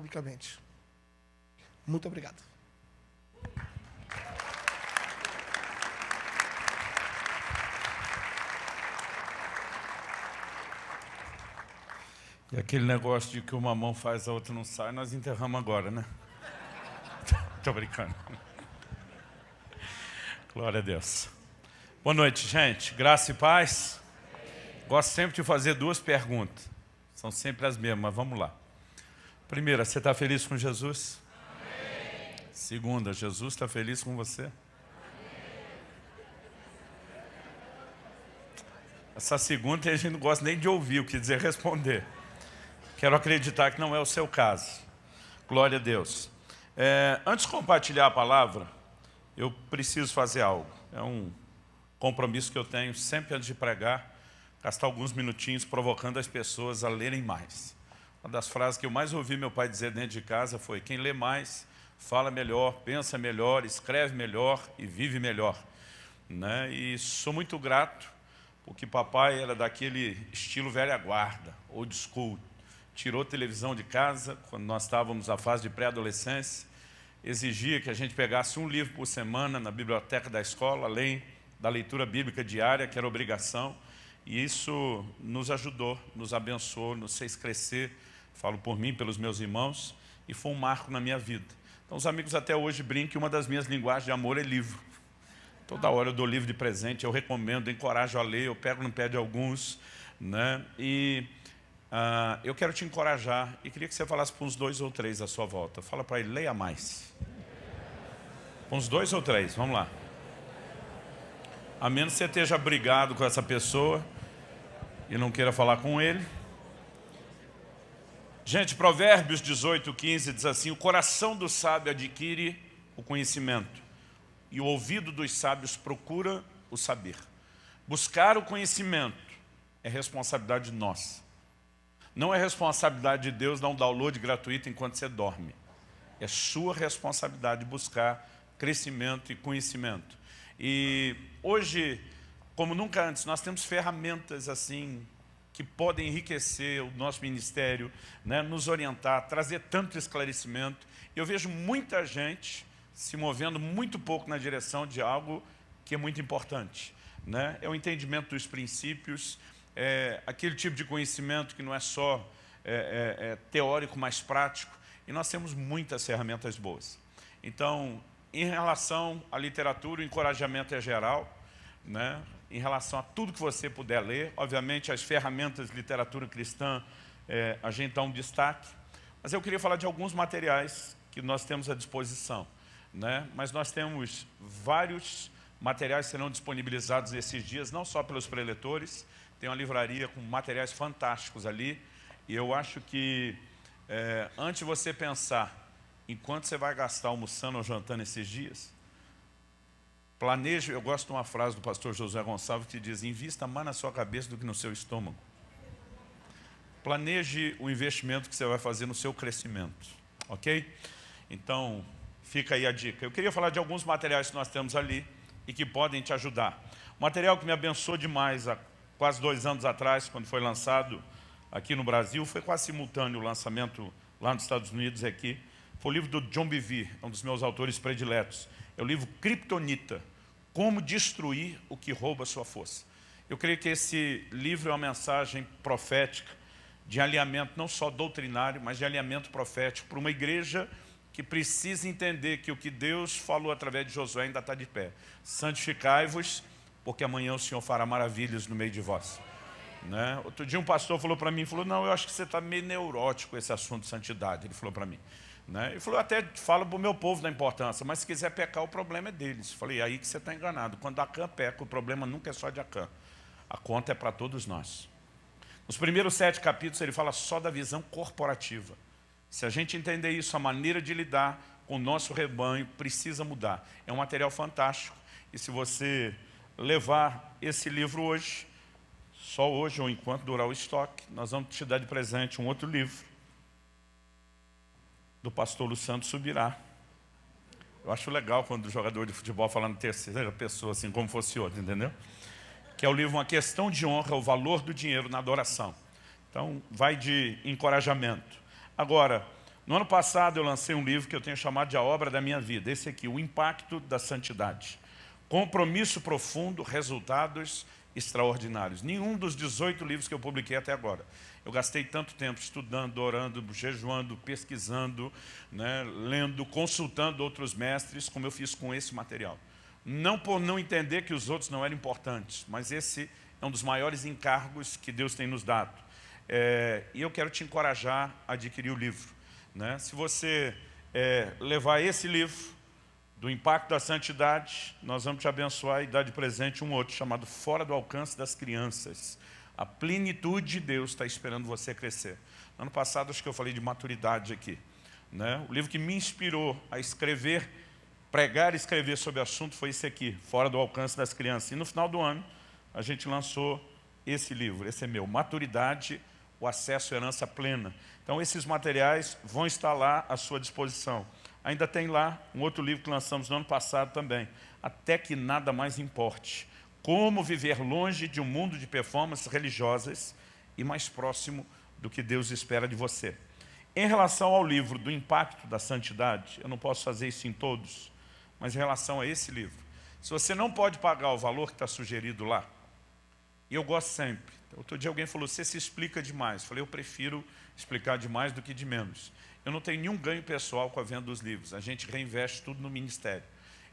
publicamente. Muito obrigado. E aquele negócio de que uma mão faz, a outra não sai, nós enterramos agora, né? Tô brincando. Glória a Deus. Boa noite, gente. Graça e paz. Gosto sempre de fazer duas perguntas. São sempre as mesmas, mas vamos lá. Primeira, você está feliz com Jesus? Amém. Segunda, Jesus está feliz com você? Amém. Essa segunda a gente não gosta nem de ouvir o que dizer responder. Quero acreditar que não é o seu caso. Glória a Deus. Antes de compartilhar a palavra, eu preciso fazer algo. É um compromisso que eu tenho sempre antes de pregar, gastar alguns minutinhos provocando as pessoas a lerem mais. Uma das frases que eu mais ouvi meu pai dizer dentro de casa foi: quem lê mais, fala melhor, pensa melhor, escreve melhor e vive melhor. Né? E sou muito grato, porque papai era daquele estilo velha guarda, old school. Tirou a televisão de casa, quando nós estávamos na fase de pré-adolescência, exigia que a gente pegasse um livro por semana na biblioteca da escola, além da leitura bíblica diária, que era obrigação, e isso nos ajudou, nos abençoou, nos fez crescer, falo por mim, pelos meus irmãos, e foi um marco na minha vida. Então os amigos até hoje brincam que uma das minhas linguagens de amor é livro. Toda hora eu dou livro de presente, eu recomendo, encorajo a ler, eu pego no pé de alguns, né? Eu quero te encorajar e queria que você falasse para uns 2 ou 3 à sua volta. Fala para ele, leia mais. Para uns 2 ou 3, vamos lá. A menos que você esteja brigado com essa pessoa e não queira falar com ele. Gente, Provérbios 18:15 diz assim: o coração do sábio adquire o conhecimento e o ouvido dos sábios procura o saber. Buscar o conhecimento é responsabilidade nossa. Não é responsabilidade de Deus dar um download gratuito enquanto você dorme. É sua responsabilidade buscar crescimento e conhecimento. E hoje, como nunca antes, nós temos ferramentas assim que podem enriquecer o nosso ministério, né, nos orientar, trazer tanto esclarecimento. Eu vejo muita gente se movendo muito pouco na direção de algo que é muito importante, né? É o entendimento dos princípios, aquele tipo de conhecimento que não é só teórico, mas prático. E nós temos muitas ferramentas boas. Então, em relação à literatura, o encorajamento é geral, né? Em relação a tudo que você puder ler, obviamente as ferramentas de literatura cristã, a gente dá um destaque. Mas eu queria falar de alguns materiais que nós temos à disposição, né? Mas nós temos vários materiais que serão disponibilizados esses dias, não só pelos preletores. Tem uma livraria com materiais fantásticos ali. E eu acho que, antes de você pensar em quanto você vai gastar almoçando ou jantando esses dias, planeje. Eu gosto de uma frase do pastor José Gonçalves que diz: invista mais na sua cabeça do que no seu estômago. Planeje o investimento que você vai fazer no seu crescimento. Ok? Então, fica aí a dica. Eu queria falar de alguns materiais que nós temos ali e que podem te ajudar. O material que me abençoou demais há quase 2 anos atrás, quando foi lançado aqui no Brasil, foi quase simultâneo o lançamento lá nos Estados Unidos e aqui. Foi o livro do John Bevere, um dos meus autores prediletos. É o livro Kryptonita, Como Destruir o que Rouba a Sua Força. Eu creio que esse livro é uma mensagem profética, de alinhamento não só doutrinário, mas de alinhamento profético para uma igreja que precisa entender que o que Deus falou através de Josué ainda está de pé. Santificai-vos, porque amanhã o Senhor fará maravilhas no meio de vós. Né? Outro dia um pastor falou para mim, não, eu acho que você está meio neurótico com esse assunto de santidade. Ele falou para mim. Né? Ele falou, até falo para o meu povo da importância, mas se quiser pecar, o problema é deles. Eu falei, aí que você está enganado. Quando Acã peca, o problema nunca é só de Acã. A conta é para todos nós. Nos primeiros 7 capítulos, ele fala só da visão corporativa. Se a gente entender isso, a maneira de lidar com o nosso rebanho precisa mudar. É um material fantástico. E se você levar esse livro hoje, só hoje ou enquanto durar o estoque, nós vamos te dar de presente um outro livro do pastor Luciano Subirá. Eu acho legal quando o jogador de futebol fala na terceira pessoa, assim como fosse outro, entendeu? Que é o livro Uma Questão de Honra, o Valor do Dinheiro na Adoração. Então, vai de encorajamento. Agora, No ano passado eu lancei um livro que eu tenho chamado de A Obra da Minha Vida. Esse aqui, O Impacto da Santidade. Compromisso profundo, resultados extraordinários. Nenhum dos 18 livros que eu publiquei até agora. Eu gastei tanto tempo estudando, orando, jejuando, pesquisando, né, lendo, consultando outros mestres, como eu fiz com esse material. Não por não entender que os outros não eram importantes, mas esse é um dos maiores encargos que Deus tem nos dado. E eu quero te encorajar a adquirir o livro. Né? Se você levar esse livro, do Impacto da Santidade, nós vamos te abençoar e dar de presente um outro, chamado Fora do Alcance das Crianças. A plenitude de Deus está esperando você crescer. No ano passado, acho que eu falei de maturidade aqui. Né? O livro que me inspirou a escrever, pregar e escrever sobre o assunto foi esse aqui, Fora do Alcance das Crianças. E no final do ano, a gente lançou esse livro, esse é meu, Maturidade, o Acesso à Herança Plena. Então, esses materiais vão estar lá à sua disposição. Ainda tem lá um outro livro que lançamos no ano passado também, Até que Nada Mais Importe. Como viver longe de um mundo de performances religiosas e mais próximo do que Deus espera de você. Em relação ao livro do Impacto da Santidade, eu não posso fazer isso em todos, mas em relação a esse livro, se você não pode pagar o valor que está sugerido lá, e eu gosto sempre. Outro dia alguém falou, você se explica demais. Eu falei, eu prefiro explicar demais do que de menos. Eu não tenho nenhum ganho pessoal com a venda dos livros. A gente reinveste tudo no ministério.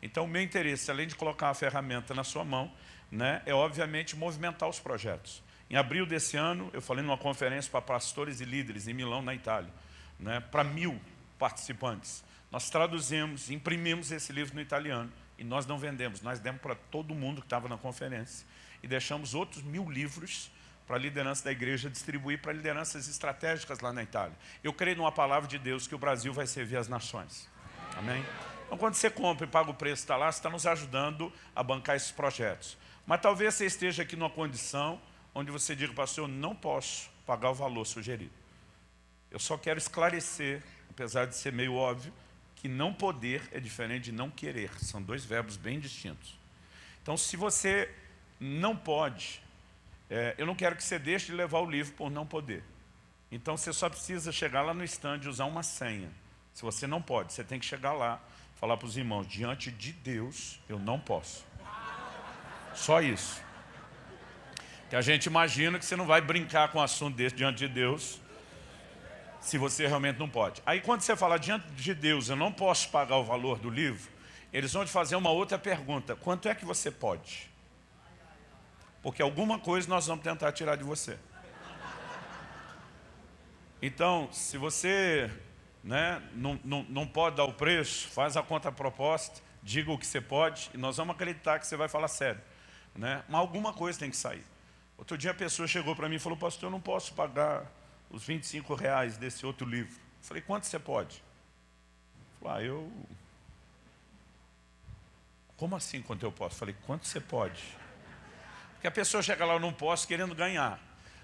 Então, o meu interesse, além de colocar uma ferramenta na sua mão, né, é obviamente movimentar os projetos. Em abril desse ano, eu falei numa conferência para pastores e líderes em Milão, na Itália, né, para 1000 participantes. Nós traduzimos, imprimimos esse livro no italiano e nós não vendemos. Nós demos para todo mundo que estava na conferência e deixamos outros 1000 livros para a liderança da igreja distribuir para lideranças estratégicas lá na Itália. Eu creio numa palavra de Deus que o Brasil vai servir as nações. Amém? Então, quando você compra e paga o preço, está lá, você está nos ajudando a bancar esses projetos. Mas talvez você esteja aqui numa condição onde você diga, pastor, eu não posso pagar o valor sugerido. Eu só quero esclarecer, apesar de ser meio óbvio, que não poder é diferente de não querer. São dois verbos bem distintos. Então, se você não pode, eu não quero que você deixe de levar o livro por não poder. Então, você só precisa chegar lá no stand e usar uma senha. Se você não pode, você tem que chegar lá, falar para os irmãos, diante de Deus, eu não posso. Só isso. Que a gente imagina que você não vai brincar com um assunto desse diante de Deus, se você realmente não pode. Aí, quando você fala diante de Deus, eu não posso pagar o valor do livro, eles vão te fazer uma outra pergunta. Quanto é que você pode? Porque alguma coisa nós vamos tentar tirar de você. Então, se você, né, não pode dar o preço, faz a contraproposta, diga o que você pode, e nós vamos acreditar que você vai falar sério. Né? Mas alguma coisa tem que sair. Outro dia a pessoa chegou para mim e falou, pastor, eu não posso pagar os R$25 desse outro livro. Eu falei, quanto você pode? Ele falou, Como assim quanto eu posso? Eu falei, quanto você pode? Porque a pessoa chega lá, eu não posso, querendo ganhar.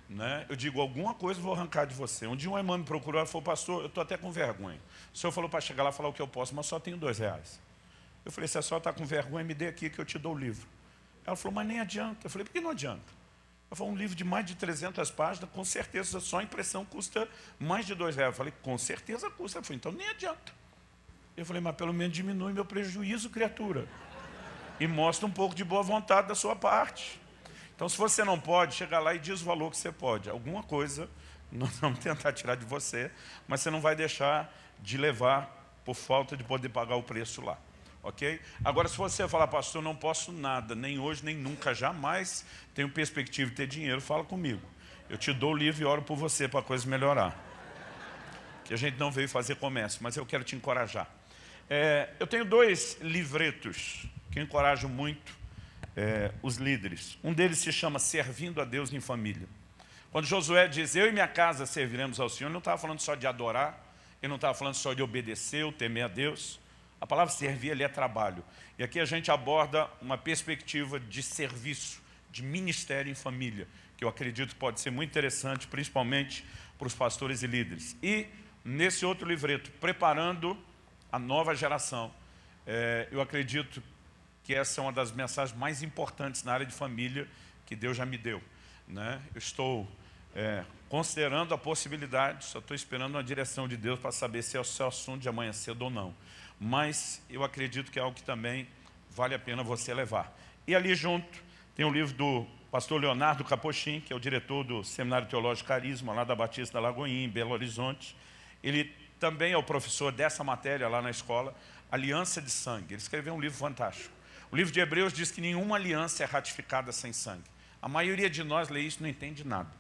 Né? Eu digo, alguma coisa eu vou arrancar de você. Um dia uma irmã me procurou e falou, pastor, eu estou até com vergonha. O senhor falou para chegar lá e falar o que eu posso, mas só tenho R$2. Eu falei, se a senhora está com vergonha, me dê aqui que eu te dou o livro. Ela falou, mas nem adianta. Eu falei, por que não adianta? Ela falou, um livro de mais de 300 páginas, com certeza só a impressão custa mais de R$2. Eu falei, com certeza custa. Ela falou, então nem adianta. Eu falei, mas pelo menos diminui meu prejuízo, criatura. E mostra um pouco de boa vontade da sua parte. Então, se você não pode, chega lá e diz o valor que você pode. Alguma coisa nós vamos tentar tirar de você, mas você não vai deixar de levar por falta de poder pagar o preço lá. Ok? Agora, se você falar, pastor, eu não posso nada, nem hoje, nem nunca, jamais tenho perspectiva de ter dinheiro, fala comigo. Eu te dou o livro e oro por você para a coisa melhorar. Que a gente não veio fazer comércio, mas eu quero te encorajar. Eu tenho 2 livretos que encorajam muito os líderes. Um deles se chama Servindo a Deus em Família. Quando Josué diz, eu e minha casa serviremos ao Senhor, ele não estava falando só de adorar, ele não estava falando só de obedecer ou temer a Deus. A palavra servir ali é trabalho. E aqui a gente aborda uma perspectiva de serviço, de ministério em família, que eu acredito pode ser muito interessante, principalmente para os pastores e líderes. E nesse outro livreto, Preparando a Nova Geração, eu acredito que essa é uma das mensagens mais importantes na área de família que Deus já me deu. Né? Eu estou considerando a possibilidade, só estou esperando uma direção de Deus para saber se é o seu assunto de amanhã cedo ou não. Mas eu acredito que é algo que também vale a pena você levar. E ali junto tem o livro do pastor Leonardo Capochim, que é o diretor do Seminário Teológico Carisma, lá da Batista da Lagoinha, em Belo Horizonte. Ele também é o professor dessa matéria lá na escola, Aliança de Sangue. Ele escreveu um livro fantástico. O livro de Hebreus diz que nenhuma aliança é ratificada sem sangue. A maioria de nós lê isso e não entende nada.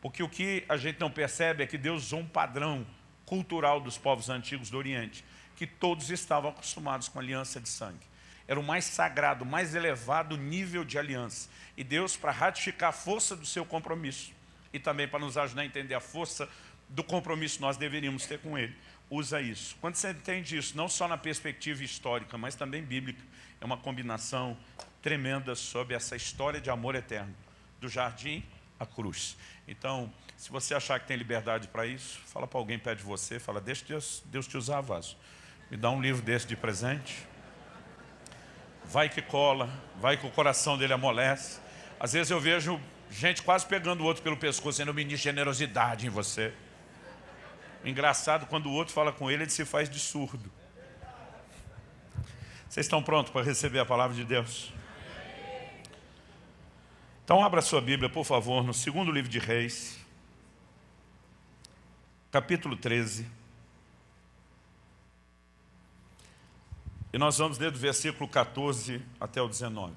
Porque o que a gente não percebe é que Deus usou um padrão cultural dos povos antigos do Oriente, que todos estavam acostumados com aliança de sangue. Era o mais sagrado, o mais elevado nível de aliança. E Deus, para ratificar a força do seu compromisso, e também para nos ajudar a entender a força do compromisso que nós deveríamos ter com Ele, usa isso. Quando você entende isso, não só na perspectiva histórica, mas também bíblica, é uma combinação tremenda sobre essa história de amor eterno, do jardim à cruz. Então, se você achar que tem liberdade para isso, fala para alguém perto de você, fala, deixa Deus te usar, vaso. Me dá um livro desse de presente. Vai que cola, vai que o coração dele amolece. Às vezes eu vejo gente quase pegando o outro pelo pescoço, sendo ministro de generosidade em você. O engraçado, quando o outro fala com ele se faz de surdo. Vocês estão prontos para receber a palavra de Deus? Então abra sua Bíblia, por favor, no segundo livro de Reis, capítulo 13. E nós vamos ler do versículo 14 até o 19.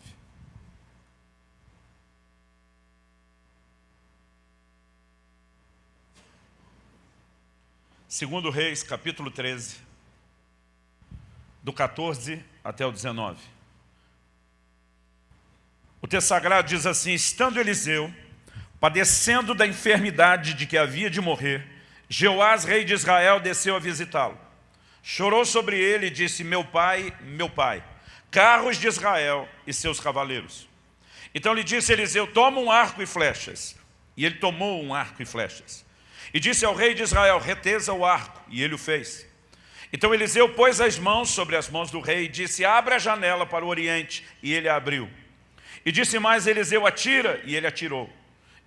Segundo Reis, capítulo 13, do 14 até o 19. O texto sagrado diz assim: estando Eliseu padecendo da enfermidade de que havia de morrer, Jeoás, rei de Israel, desceu a visitá-lo. Chorou sobre ele e disse: meu pai, carros de Israel e seus cavaleiros. Então lhe disse Eliseu: toma um arco e flechas. E ele tomou um arco e flechas. E disse ao rei de Israel: retesa o arco. E ele o fez. Então Eliseu pôs as mãos sobre as mãos do rei e disse: abra a janela para o oriente. E ele a abriu. E disse mais Eliseu: atira. E ele atirou.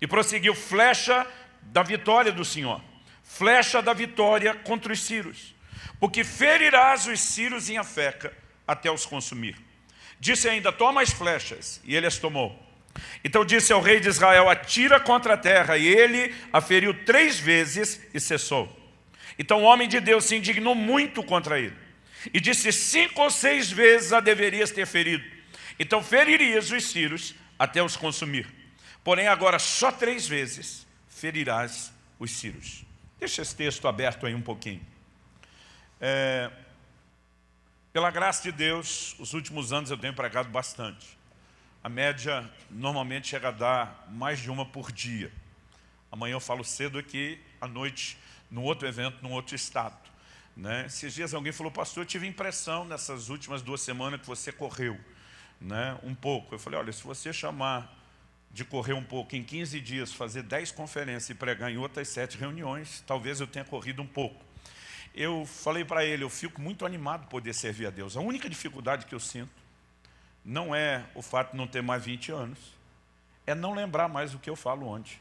E prosseguiu: flecha da vitória do Senhor, flecha da vitória contra os sírios, porque ferirás os sírios em Afeca até os consumir. Disse ainda: toma as flechas. E ele as tomou. Então disse ao rei de Israel: atira contra a terra. E ele a feriu 3 vezes e cessou. Então o homem de Deus se indignou muito contra ele. E disse: 5 ou 6 vezes a deverias ter ferido. Então feririas os sírios até os consumir. Porém agora só 3 vezes ferirás os sírios. Deixa esse texto aberto aí um pouquinho. Pela graça de Deus, os últimos anos eu tenho pregado bastante. A média normalmente chega a dar mais de uma por dia. Amanhã eu falo cedo aqui, à noite, num outro evento, num outro estado. Né? Esses dias alguém falou: pastor, eu tive impressão nessas últimas 2 semanas que você correu, né, um pouco. Eu falei: olha, se você chamar de correr um pouco em 15 dias, fazer 10 conferências e pregar em outras 7 reuniões, talvez eu tenha corrido um pouco. Eu falei para ele: eu fico muito animado por poder servir a Deus. A única dificuldade que eu sinto não é o fato de não ter mais 20 anos, é não lembrar mais o que eu falo onde.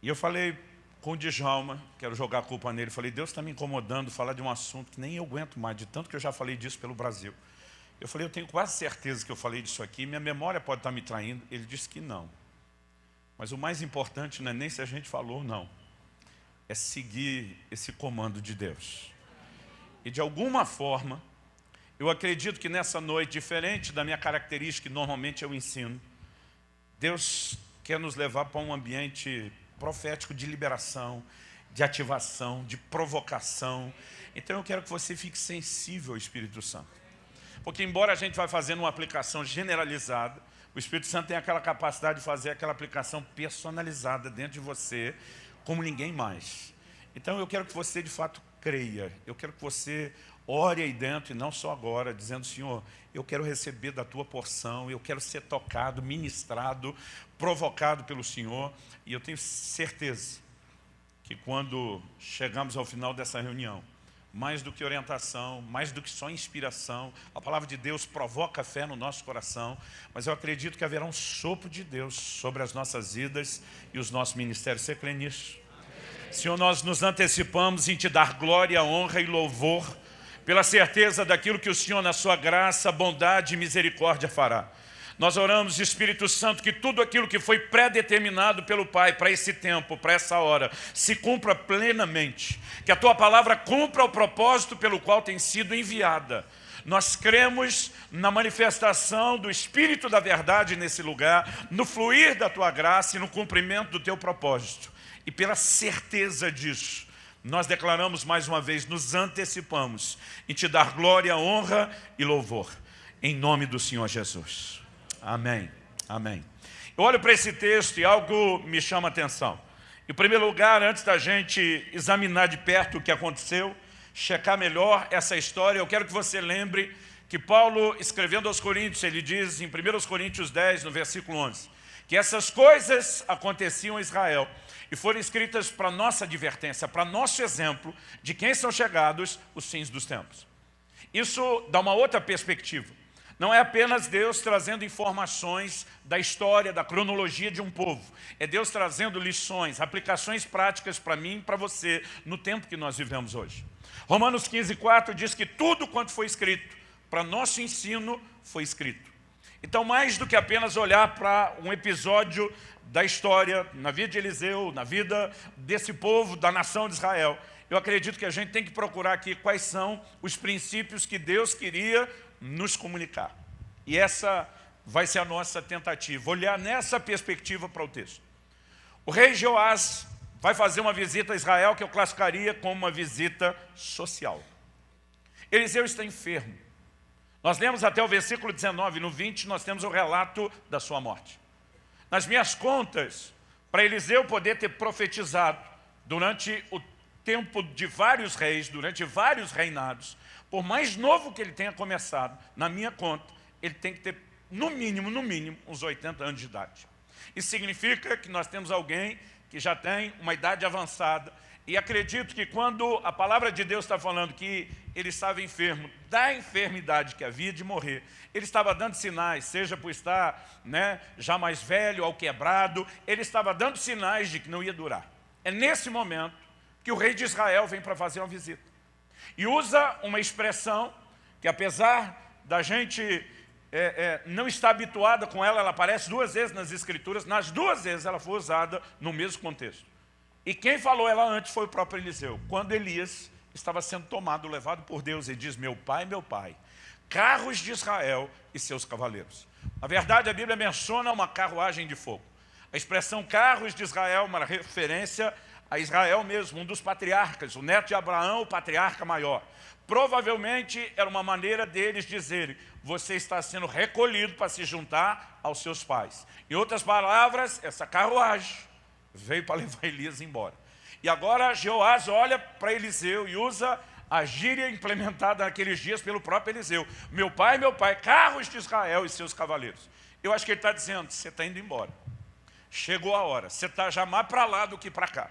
E eu falei com o Djalma, quero jogar a culpa nele, falei: Deus está me incomodando falar de um assunto que nem eu aguento mais, de tanto que eu já falei disso pelo Brasil. Eu falei: eu tenho quase certeza que eu falei disso aqui, minha memória pode estar me traindo. Ele disse que não. Mas o mais importante não é nem se a gente falou ou não, é seguir esse comando de Deus. E de alguma forma, eu acredito que nessa noite, diferente da minha característica que normalmente eu ensino, Deus quer nos levar para um ambiente profético de liberação, de ativação, de provocação. Então eu quero que você fique sensível ao Espírito Santo. Porque embora a gente vá fazendo uma aplicação generalizada, o Espírito Santo tem aquela capacidade de fazer aquela aplicação personalizada dentro de você, como ninguém mais. Então eu quero que você de fato creia, eu quero que você ore aí dentro e não só agora, dizendo: Senhor, eu quero receber da tua porção, eu quero ser tocado, ministrado, provocado pelo Senhor. E eu tenho certeza que quando chegamos ao final dessa reunião, mais do que orientação, mais do que só inspiração. A palavra de Deus provoca fé no nosso coração, mas eu acredito que haverá um sopro de Deus sobre as nossas vidas e os nossos ministérios. Você crê nisso? Senhor, nós nos antecipamos em Te dar glória, honra e louvor, pela certeza daquilo que o Senhor, na sua graça, bondade e misericórdia fará. Nós oramos, Espírito Santo, que tudo aquilo que foi pré-determinado pelo Pai para esse tempo, para essa hora, se cumpra plenamente. Que a Tua palavra cumpra o propósito pelo qual tem sido enviada. Nós cremos na manifestação do Espírito da verdade nesse lugar, no fluir da Tua graça e no cumprimento do Teu propósito. E pela certeza disso, nós declaramos mais uma vez, nos antecipamos em Te dar glória, honra e louvor. Em nome do Senhor Jesus. Amém, amém. Eu olho para esse texto e algo me chama a atenção. Em primeiro lugar, antes da gente examinar de perto o que aconteceu, checar melhor essa história, eu quero que você lembre que Paulo, escrevendo aos Coríntios, ele diz em 1 Coríntios 10, no versículo 11, que essas coisas aconteciam em Israel e foram escritas para nossa advertência, para nosso exemplo de quem são chegados os fins dos tempos. Isso dá uma outra perspectiva. Não é apenas Deus trazendo informações da história, da cronologia de um povo. É Deus trazendo lições, aplicações práticas para mim e para você no tempo que nós vivemos hoje. Romanos 15:4 diz que tudo quanto foi escrito para nosso ensino foi escrito. Então, mais do que apenas olhar para um episódio da história, na vida de Eliseu, na vida desse povo, da nação de Israel, eu acredito que a gente tem que procurar aqui quais são os princípios que Deus queria nos comunicar. E essa vai ser a nossa tentativa, olhar nessa perspectiva para o texto. O rei Jeoás vai fazer uma visita a Israel que eu classificaria como uma visita social. Eliseu está enfermo. Nós lemos até o versículo 19, no 20 nós temos o relato da sua morte. Nas minhas contas, para Eliseu poder ter profetizado durante o tempo de vários reis, durante vários reinados, por mais novo que ele tenha começado, na minha conta, ele tem que ter, no mínimo, uns 80 anos de idade. Isso significa que nós temos alguém que já tem uma idade avançada, e acredito que quando a palavra de Deus está falando que ele estava enfermo, da enfermidade que havia de morrer, ele estava dando sinais, seja por estar já mais velho, ou quebrado, ele estava dando sinais de que não ia durar. É nesse momento que o rei de Israel vem para fazer uma visita. E usa uma expressão que, apesar da gente não estar habituada com ela, ela aparece 2 vezes nas Escrituras, nas 2 vezes ela foi usada no mesmo contexto. E quem falou ela antes foi o próprio Eliseu. Quando Elias estava sendo tomado, levado por Deus, ele diz, meu pai, carros de Israel e seus cavaleiros. Na verdade, a Bíblia menciona uma carruagem de fogo. A expressão carros de Israel é uma referência a Israel mesmo, um dos patriarcas, o neto de Abraão, o patriarca maior. Provavelmente era uma maneira deles dizerem, você está sendo recolhido para se juntar aos seus pais. Em outras palavras, essa carruagem veio para levar Elias embora. E agora Jeoás olha para Eliseu e usa a gíria implementada naqueles dias pelo próprio Eliseu. Meu pai, carros de Israel e seus cavaleiros. Eu acho que ele está dizendo, você está indo embora. Chegou a hora, você está já mais para lá do que para cá.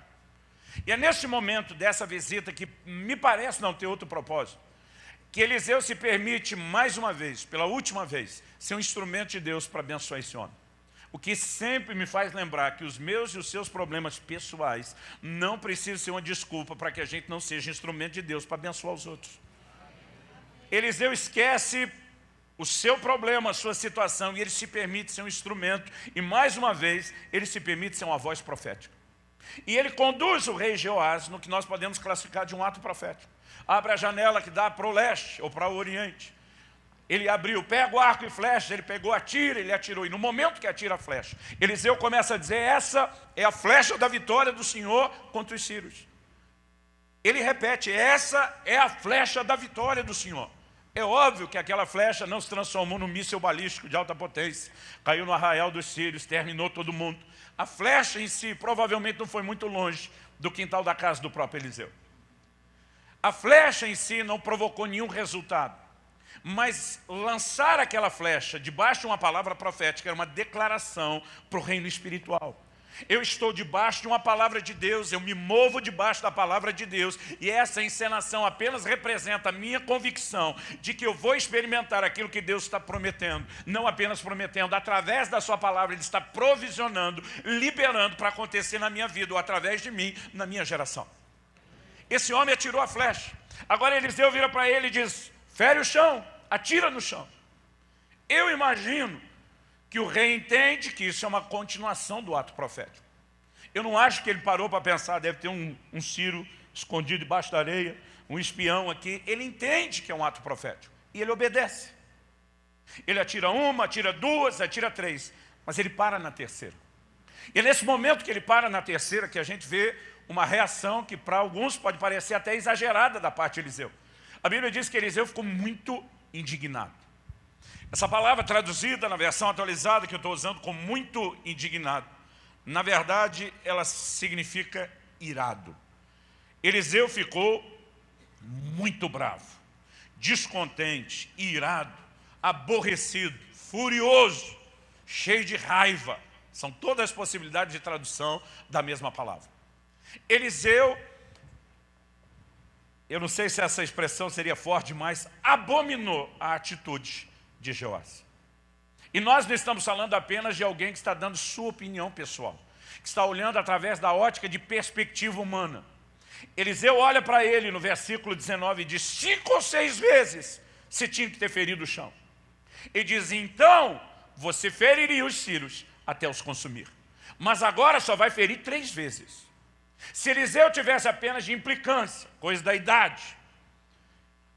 E é nesse momento dessa visita, que me parece não ter outro propósito, que Eliseu se permite mais uma vez, pela última vez, ser um instrumento de Deus para abençoar esse homem. O que sempre me faz lembrar que os meus e os seus problemas pessoais não precisam ser uma desculpa para que a gente não seja instrumento de Deus para abençoar os outros. Eliseu esquece o seu problema, a sua situação, e ele se permite ser um instrumento, e mais uma vez, ele se permite ser uma voz profética. E ele conduz o rei Jeoás no que nós podemos classificar de um ato profético. Abre a janela que dá para o leste ou para o oriente. Ele abriu, pega o arco e flecha, ele pegou, atira, ele atirou. E no momento que atira a flecha, Eliseu começa a dizer, essa é a flecha da vitória do Senhor contra os sírios. Ele repete, essa é a flecha da vitória do Senhor. É óbvio que aquela flecha não se transformou num míssil balístico de alta potência, caiu no arraial dos sírios, terminou todo mundo. A flecha em si provavelmente não foi muito longe do quintal da casa do próprio Eliseu. A flecha em si não provocou nenhum resultado, mas lançar aquela flecha debaixo de uma palavra profética era uma declaração para o reino espiritual. Eu estou debaixo de uma palavra de Deus, eu me movo debaixo da palavra de Deus, e essa encenação apenas representa a minha convicção de que eu vou experimentar aquilo que Deus está prometendo, não apenas prometendo, através da sua palavra, Ele está provisionando, liberando para acontecer na minha vida, ou através de mim, na minha geração. Esse homem atirou a flecha. Agora Eliseu vira para ele e diz, fere o chão, atira no chão. Eu imagino que o rei entende que isso é uma continuação do ato profético. Eu não acho que ele parou para pensar, deve ter um Ciro escondido debaixo da areia, um espião aqui. Ele entende que é um ato profético e ele obedece. Ele atira uma, atira duas, atira três, mas ele para na terceira. E é nesse momento que ele para na terceira que a gente vê uma reação que para alguns pode parecer até exagerada da parte de Eliseu. A Bíblia diz que Eliseu ficou muito indignado. Essa palavra traduzida na versão atualizada que eu estou usando como muito indignado, na verdade ela significa irado. Eliseu ficou muito bravo, descontente, irado, aborrecido, furioso, cheio de raiva. São todas as possibilidades de tradução da mesma palavra. Eliseu, eu não sei se essa expressão seria forte demais, abominou a atitude de Jeoás. E nós não estamos falando apenas de alguém que está dando sua opinião pessoal, que está olhando através da ótica de perspectiva humana. Eliseu olha para ele no versículo 19 e diz, 5 ou 6 vezes você tinha que ter ferido o chão. E diz, então você feriria os sírios até os consumir. Mas agora só vai ferir 3 vezes. Se Eliseu tivesse apenas de implicância, coisa da idade,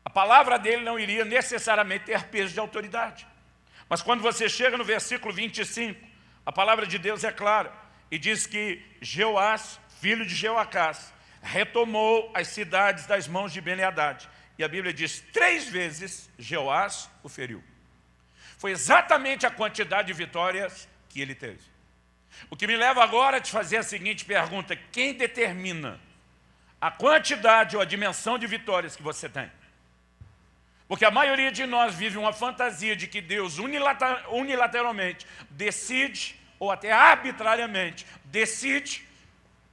a palavra dele não iria necessariamente ter peso de autoridade. Mas quando você chega no versículo 25, a palavra de Deus é clara e diz que Jeoás, filho de Jeoacás, retomou as cidades das mãos de Ben-Hadad. E a Bíblia diz, 3 vezes Jeoás o feriu. Foi exatamente a quantidade de vitórias que ele teve. O que me leva agora a te fazer a seguinte pergunta, quem determina a quantidade ou a dimensão de vitórias que você tem? Porque a maioria de nós vive uma fantasia de que Deus unilateralmente decide, ou até arbitrariamente, decide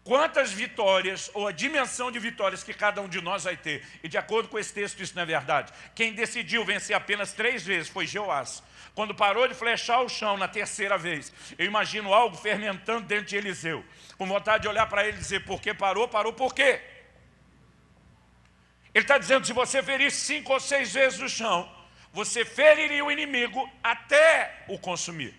quantas vitórias, ou a dimensão de vitórias que cada um de nós vai ter. E de acordo com esse texto, isso não é verdade. Quem decidiu vencer apenas 3 vezes foi Jeoás. Quando parou de flechar o chão na terceira vez, eu imagino algo fermentando dentro de Eliseu, com vontade de olhar para ele e dizer, por que parou? Parou por quê? Ele está dizendo, se você ferir 5 ou 6 vezes no chão, você feriria o inimigo até o consumir.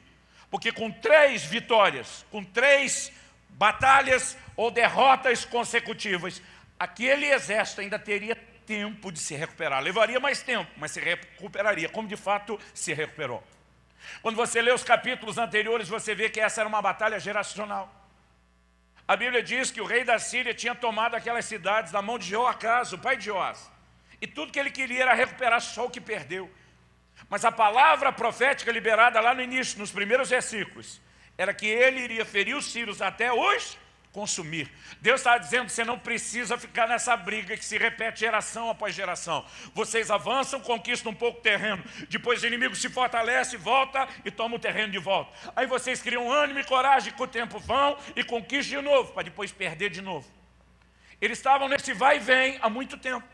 Porque com 3 vitórias, com 3 batalhas ou derrotas consecutivas, aquele exército ainda teria tempo de se recuperar. Levaria mais tempo, mas se recuperaria, como de fato se recuperou. Quando você lê os capítulos anteriores, você vê que essa era uma batalha geracional. A Bíblia diz que o rei da Síria tinha tomado aquelas cidades da mão de Jeoacás, o pai de Jeoás. E tudo que ele queria era recuperar só o que perdeu. Mas a palavra profética liberada lá no início, nos primeiros versículos, era que ele iria ferir os sírios até os consumir. Deus está dizendo, você não precisa ficar nessa briga que se repete geração após geração. Vocês avançam, conquistam um pouco terreno, depois o inimigo se fortalece, volta e toma o terreno de volta. Aí vocês criam ânimo e coragem, com o tempo vão e conquistam de novo, para depois perder de novo. Eles estavam nesse vai e vem há muito tempo.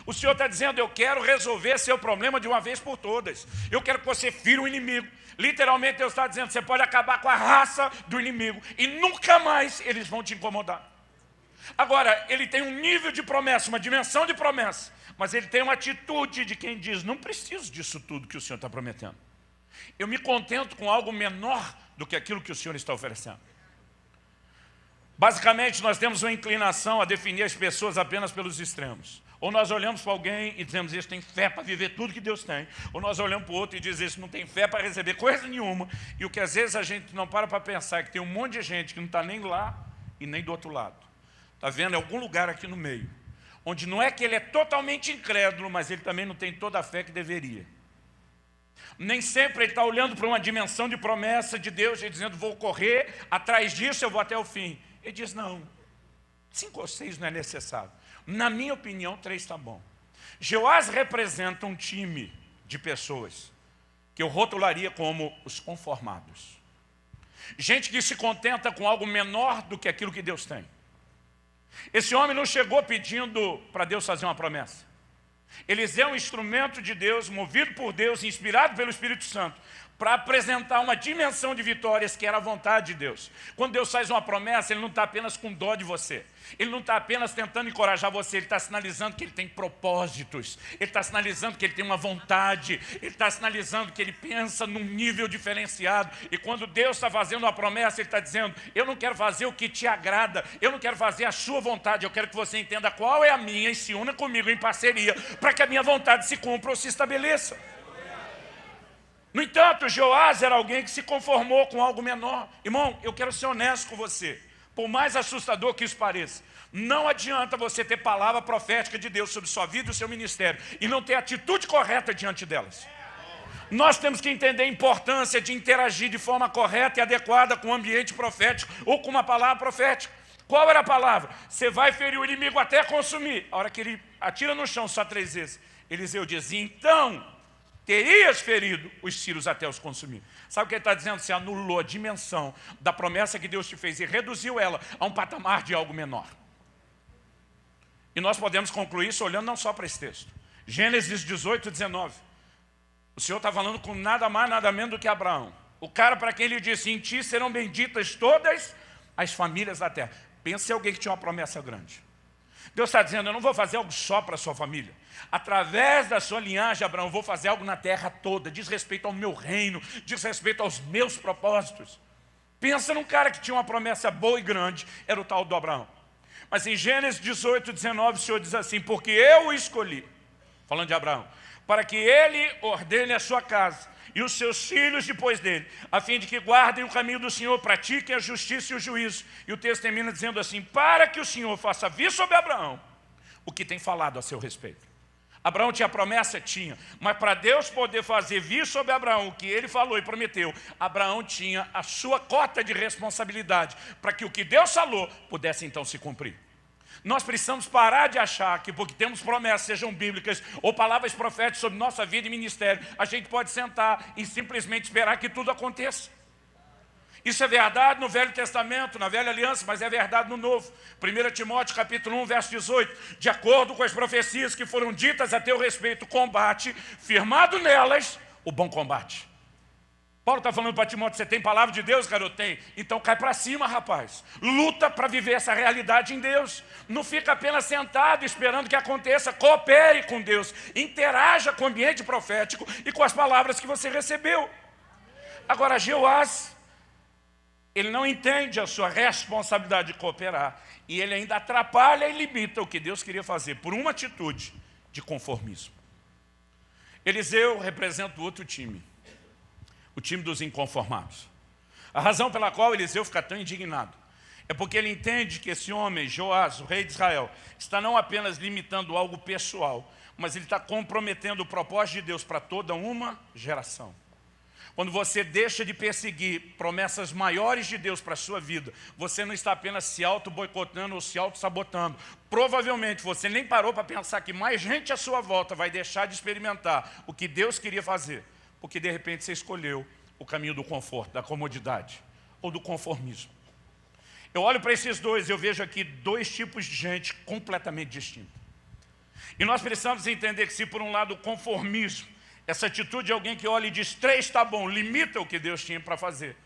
O Senhor está dizendo, eu quero resolver seu problema de uma vez por todas. Eu quero que você fira o inimigo. Literalmente Deus está dizendo, você pode acabar com a raça do inimigo e nunca mais eles vão te incomodar. Agora, ele tem um nível de promessa, uma dimensão de promessa, mas ele tem uma atitude de quem diz, não preciso disso tudo que o Senhor está prometendo. Eu me contento com algo menor do que aquilo que o Senhor está oferecendo. Basicamente, nós temos uma inclinação a definir as pessoas apenas pelos extremos. Ou nós olhamos para alguém e dizemos, esse tem fé para viver tudo que Deus tem. Ou nós olhamos para o outro e dizemos, esse não tem fé para receber coisa nenhuma. E o que às vezes a gente não para pensar é que tem um monte de gente que não está nem lá e nem do outro lado. Está vendo? Em algum lugar aqui no meio. Onde não é que ele é totalmente incrédulo, mas ele também não tem toda a fé que deveria. Nem sempre ele está olhando para uma dimensão de promessa de Deus e dizendo, vou correr, atrás disso eu vou até o fim. Ele diz, não, 5 ou 6 não é necessário. Na minha opinião, 3 está bom. Jeoás representa um time de pessoas que eu rotularia como os conformados. Gente que se contenta com algo menor do que aquilo que Deus tem. Esse homem não chegou pedindo para Deus fazer uma promessa. Eliseu é um instrumento de Deus, movido por Deus, inspirado pelo Espírito Santo, para apresentar uma dimensão de vitórias que era a vontade de Deus. Quando Deus faz uma promessa, Ele não está apenas com dó de você. Ele não está apenas tentando encorajar você, Ele está sinalizando que Ele tem propósitos. Ele está sinalizando que Ele tem uma vontade. Ele está sinalizando que Ele pensa num nível diferenciado. E quando Deus está fazendo uma promessa, Ele está dizendo, eu não quero fazer o que te agrada, eu não quero fazer a sua vontade, eu quero que você entenda qual é a minha e se una comigo em parceria, para que a minha vontade se cumpra ou se estabeleça. No entanto, Joás era alguém que se conformou com algo menor. Irmão, eu quero ser honesto com você. Por mais assustador que isso pareça, não adianta você ter palavra profética de Deus sobre sua vida e o seu ministério e não ter atitude correta diante delas. Nós temos que entender a importância de interagir de forma correta e adequada com o ambiente profético ou com uma palavra profética. Qual era a palavra? Você vai ferir o inimigo até consumir. A hora que ele atira no chão só 3 vezes, Eliseu dizia, então terias ferido os sírios até os consumir. Sabe o que ele está dizendo? Você anulou a dimensão da promessa que Deus te fez e reduziu ela a um patamar de algo menor. E nós podemos concluir isso olhando não só para esse texto. Gênesis 18, 19. O Senhor está falando com nada mais, nada menos do que Abraão. O cara para quem ele disse, em ti serão benditas todas as famílias da terra. Pensa em alguém que tinha uma promessa grande. Deus está dizendo, eu não vou fazer algo só para a sua família. Através da sua linhagem, Abraão, eu vou fazer algo na terra toda. Diz respeito ao meu reino, diz respeito aos meus propósitos. Pensa num cara que tinha uma promessa boa e grande, era o tal do Abraão. Mas em Gênesis 18, 19, o Senhor diz assim, porque eu o escolhi, falando de Abraão, para que ele ordene a sua casa e os seus filhos depois dele, a fim de que guardem o caminho do Senhor, pratiquem a justiça e o juízo. E o texto termina dizendo assim, para que o Senhor faça vir sobre Abraão o que tem falado a seu respeito. Abraão tinha promessa? Tinha. Mas para Deus poder fazer vir sobre Abraão o que ele falou e prometeu, Abraão tinha a sua cota de responsabilidade para que o que Deus falou pudesse então se cumprir. Nós precisamos parar de achar que porque temos promessas, sejam bíblicas ou palavras proféticas sobre nossa vida e ministério, a gente pode sentar e simplesmente esperar que tudo aconteça. Isso é verdade no Velho Testamento, na Velha Aliança, mas é verdade no Novo. 1 Timóteo capítulo 1, verso 18. De acordo com as profecias que foram ditas a teu respeito, combate, firmado nelas, o bom combate. Paulo está falando para Timóteo, você tem palavra de Deus, garoto? Tem. Então cai para cima, rapaz. Luta para viver essa realidade em Deus. Não fica apenas sentado esperando que aconteça. Coopere com Deus. Interaja com o ambiente profético e com as palavras que você recebeu. Agora, Joás, ele não entende a sua responsabilidade de cooperar. E ele ainda atrapalha e limita o que Deus queria fazer por uma atitude de conformismo. Eliseu representa o outro time. O time dos inconformados. A razão pela qual Eliseu fica tão indignado é porque ele entende que esse homem, Joás, o rei de Israel, está não apenas limitando algo pessoal, mas ele está comprometendo o propósito de Deus para toda uma geração. Quando você deixa de perseguir promessas maiores de Deus para a sua vida, você não está apenas se auto-boicotando ou se auto-sabotando. Provavelmente você nem parou para pensar que mais gente à sua volta vai deixar de experimentar o que Deus queria fazer, porque de repente você escolheu o caminho do conforto, da comodidade ou do conformismo. Eu olho para esses dois e eu vejo aqui 2 tipos de gente completamente distintos. E nós precisamos entender que se por um lado o conformismo, essa atitude de alguém que olha e diz 3 está bom, limita o que Deus tinha para fazer.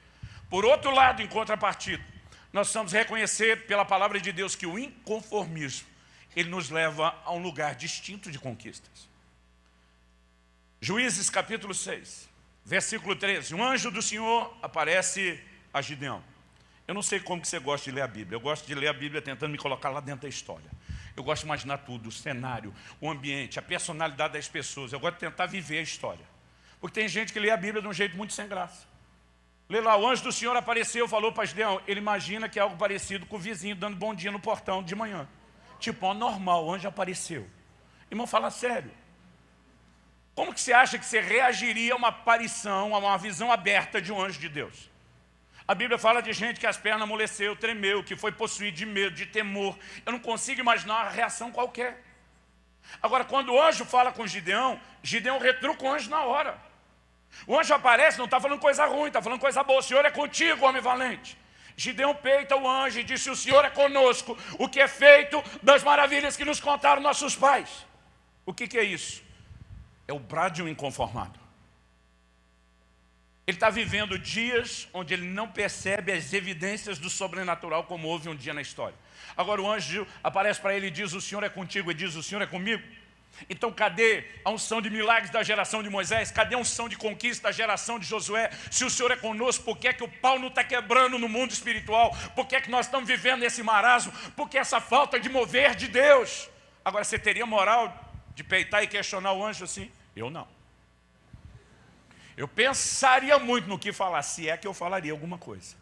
Por outro lado, em contrapartida, nós precisamos reconhecer pela palavra de Deus que o inconformismo, ele nos leva a um lugar distinto de conquistas. Juízes capítulo 6, versículo 13. Um anjo do Senhor aparece a Gideão. Eu não sei como que você gosta de ler a Bíblia. Eu gosto de ler a Bíblia tentando me colocar lá dentro da história. Eu gosto de imaginar tudo, o cenário, o ambiente, a personalidade das pessoas. Eu gosto de tentar viver a história. Porque tem gente que lê a Bíblia de um jeito muito sem graça. Lê lá, o anjo do Senhor apareceu, falou para Gideão. Ele imagina que é algo parecido com o vizinho dando bom dia no portão de manhã. Tipo, normal, o anjo apareceu. Irmão, fala sério. Como que você acha que você reagiria a uma aparição, a uma visão aberta de um anjo de Deus? A Bíblia fala de gente que as pernas amoleceu, tremeu, que foi possuído de medo, de temor. Eu não consigo imaginar uma reação qualquer. Agora, quando o anjo fala com Gideão, Gideão retruca o anjo na hora. O anjo aparece, não está falando coisa ruim, está falando coisa boa. O Senhor é contigo, homem valente. Gideão peita o anjo e disse: o Senhor é conosco. O que é feito das maravilhas que nos contaram nossos pais. O que é isso? É o brado de um inconformado. Ele está vivendo dias onde ele não percebe as evidências do sobrenatural como houve um dia na história. Agora o anjo aparece para ele e diz: o Senhor é contigo. Ele diz: o Senhor é comigo. Então cadê a unção de milagres da geração de Moisés? Cadê a unção de conquista da geração de Josué? Se o Senhor é conosco, por que é que o pau não está quebrando no mundo espiritual? Por que é que nós estamos vivendo esse marasmo? Por que essa falta de mover de Deus? Agora, você teria moral de peitar e questionar o anjo assim? Eu não. Eu pensaria muito no que falar, se é que eu falaria alguma coisa.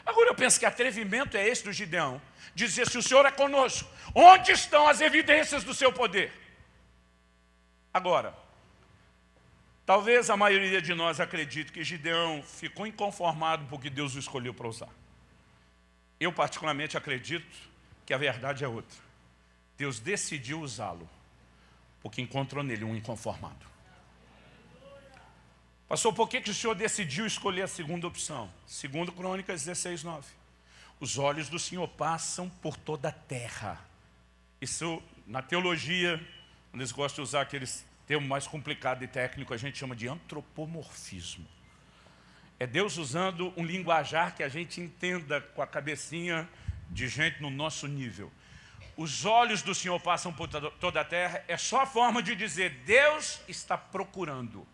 Agora eu penso que atrevimento é esse do Gideão, dizer: se o Senhor é conosco, onde estão as evidências do seu poder? Agora, talvez a maioria de nós acredite que Gideão ficou inconformado porque Deus o escolheu para usar. Eu particularmente acredito que a verdade é outra. Deus decidiu usá-lo porque encontrou nele um inconformado. Pastor, por que o Senhor decidiu escolher a segunda opção? 2 Crônicas 16, 9. Os olhos do Senhor passam por toda a terra. Isso, na teologia, eles gostam de usar aqueles termos mais complicados e técnicos, a gente chama de antropomorfismo. É Deus usando um linguajar que a gente entenda com a cabecinha de gente no nosso nível. Os olhos do Senhor passam por toda a terra, é só a forma de dizer: Deus está procurando.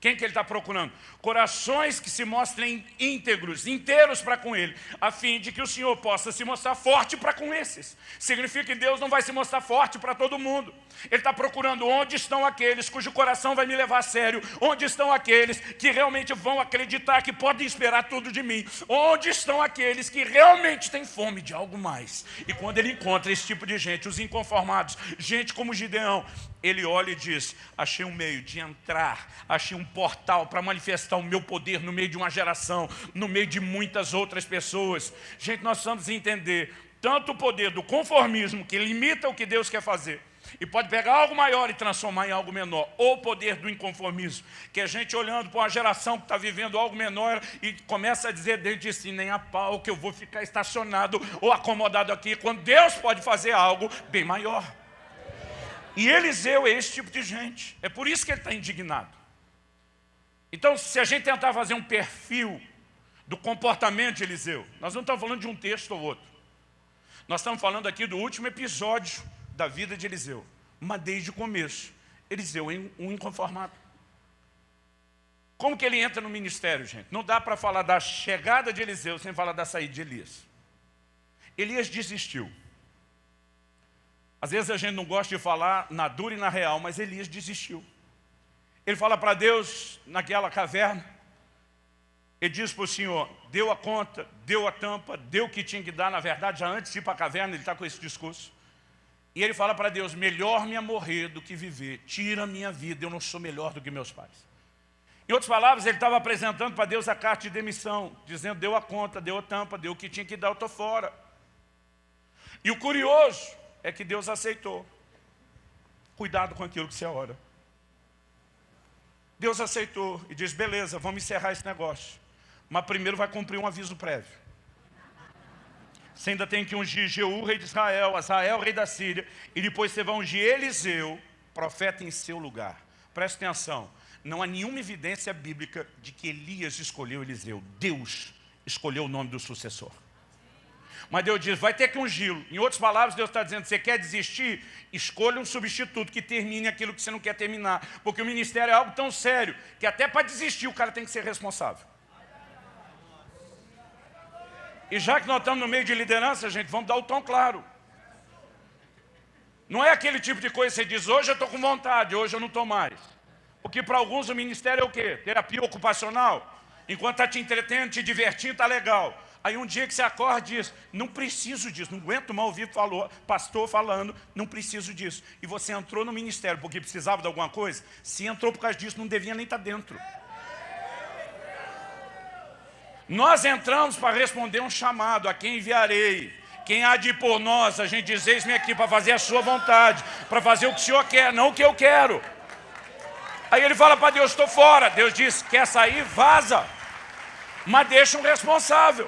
Quem que ele está procurando? Corações que se mostrem íntegros, inteiros para com ele, a fim de que o Senhor possa se mostrar forte para com esses. Significa que Deus não vai se mostrar forte para todo mundo. Ele está procurando onde estão aqueles cujo coração vai me levar a sério, onde estão aqueles que realmente vão acreditar que podem esperar tudo de mim, onde estão aqueles que realmente têm fome de algo mais. E quando ele encontra esse tipo de gente, os inconformados, gente como Gideão, ele olha e diz: achei um meio de entrar, achei um portal para manifestar o meu poder no meio de uma geração, no meio de muitas outras pessoas. Gente, nós precisamos entender tanto o poder do conformismo, que limita o que Deus quer fazer, e pode pegar algo maior e transformar em algo menor, ou o poder do inconformismo, que é a gente olhando para uma geração que está vivendo algo menor e começa a dizer dentro de si: nem a pau que eu vou ficar estacionado ou acomodado aqui, quando Deus pode fazer algo bem maior. E Eliseu é esse tipo de gente. É por isso que ele está indignado. Então, se a gente tentar fazer um perfil do comportamento de Eliseu, nós não estamos falando de um texto ou outro. Nós estamos falando aqui do último episódio da vida de Eliseu. Mas desde o começo, Eliseu é um inconformado. Como que ele entra no ministério, gente? Não dá para falar da chegada de Eliseu sem falar da saída de Elias. Elias desistiu. Às vezes a gente não gosta de falar na dura e na real, mas Elias desistiu. Ele fala para Deus naquela caverna, ele diz para o Senhor: deu a conta, deu a tampa, deu o que tinha que dar. Na verdade, já antes de ir para a caverna, ele está com esse discurso. E ele fala para Deus: melhor-me a morrer do que viver, tira a minha vida, eu não sou melhor do que meus pais. Em outras palavras, ele estava apresentando para Deus a carta de demissão, dizendo: deu a conta, deu a tampa, deu o que tinha que dar, eu estou fora. E o curioso é que Deus aceitou. Cuidado com aquilo que você ora. Deus aceitou e diz: beleza, vamos encerrar esse negócio. Mas primeiro vai cumprir um aviso prévio. Você ainda tem que ungir Jeú, rei de Israel, Azael, rei da Síria, e depois você vai ungir Eliseu, profeta em seu lugar. Preste atenção, não há nenhuma evidência bíblica de que Elias escolheu Eliseu. Deus escolheu o nome do sucessor. Mas Deus diz: vai ter que ungí-lo. Em outras palavras, Deus está dizendo: você quer desistir? Escolha um substituto que termine aquilo que você não quer terminar. Porque o ministério é algo tão sério que até para desistir o cara tem que ser responsável. E já que nós estamos no meio de liderança, gente, vamos dar o tom claro. Não é aquele tipo de coisa que você diz: hoje eu estou com vontade, hoje eu não estou mais. Porque para alguns o ministério é o quê? Terapia ocupacional. Enquanto está te entretendo, te divertindo, está legal. Aí um dia que você acorda e diz: não preciso disso, não aguento mais ouvir pastor falando, não preciso disso. E você entrou no ministério porque precisava de alguma coisa? Se entrou por causa disso, não devia nem estar dentro. Nós entramos para responder um chamado: a quem enviarei? Quem há de ir por nós? A gente diz: eis-me aqui para fazer a sua vontade, para fazer o que o Senhor quer, não o que eu quero. Aí ele fala para Deus, estou fora. Deus diz, quer sair? Vaza. Mas deixa um responsável.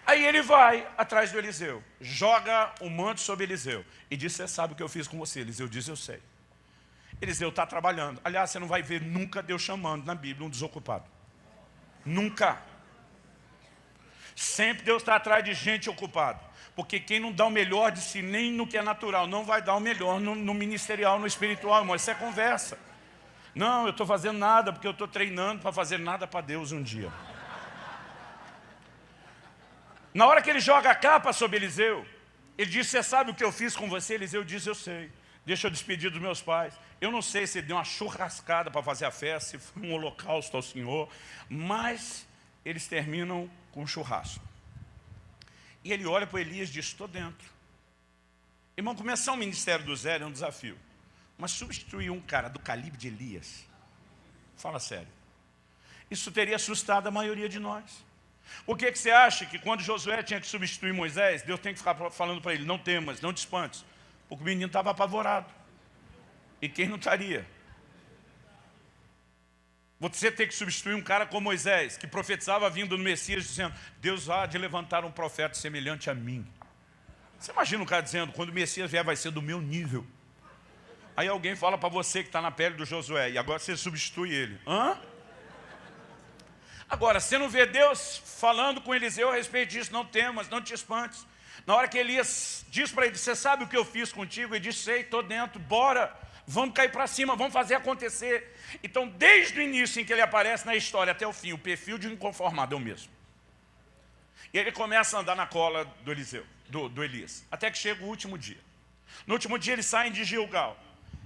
Aí ele vai atrás do Eliseu, joga o manto sobre Eliseu e diz, você sabe o que eu fiz com você? Eliseu diz, eu sei. Eliseu está trabalhando. Aliás, você não vai ver nunca Deus chamando na Bíblia um desocupado. Nunca. Sempre Deus está atrás de gente ocupada. Porque quem não dá o melhor de si, nem no que é natural, não vai dar o melhor no ministerial, no espiritual, irmão. Isso é conversa. Não, eu estou fazendo nada porque eu estou treinando para fazer nada para Deus um dia. Na hora que ele joga a capa sobre Eliseu, ele diz, você sabe o que eu fiz com você? Eliseu diz, eu sei. Deixa eu despedir dos meus pais. Eu não sei se ele deu uma churrascada para fazer a festa, se foi um holocausto ao Senhor, mas eles terminam com um churrasco. E ele olha para Elias e diz, estou dentro. Irmão, começar um ministério do zero é um desafio. Mas substituir um cara do calibre de Elias, fala sério, isso teria assustado a maioria de nós. Por que você acha que quando Josué tinha que substituir Moisés, Deus tem que ficar falando para ele, não temas, não te espantes? Porque o menino estava apavorado. E quem não estaria? Você tem que substituir um cara como Moisés, que profetizava vindo no Messias, dizendo, Deus há de levantar um profeta semelhante a mim. Você imagina o cara dizendo, quando o Messias vier vai ser do meu nível. Aí alguém fala para você que está na pele do Josué, e agora você substitui ele. Hã? Agora, você não vê Deus falando com Eliseu a respeito disso, não temas, não te espantes. Na hora que Elias diz para ele, você sabe o que eu fiz contigo? Ele diz, sei, estou dentro, bora, vamos cair para cima, vamos fazer acontecer. Então, desde o início em que ele aparece na história até o fim, o perfil de um inconformado é o mesmo. E ele começa a andar na cola do Eliseu, do Elias, até que chega o último dia. No último dia eles saem de Gilgal.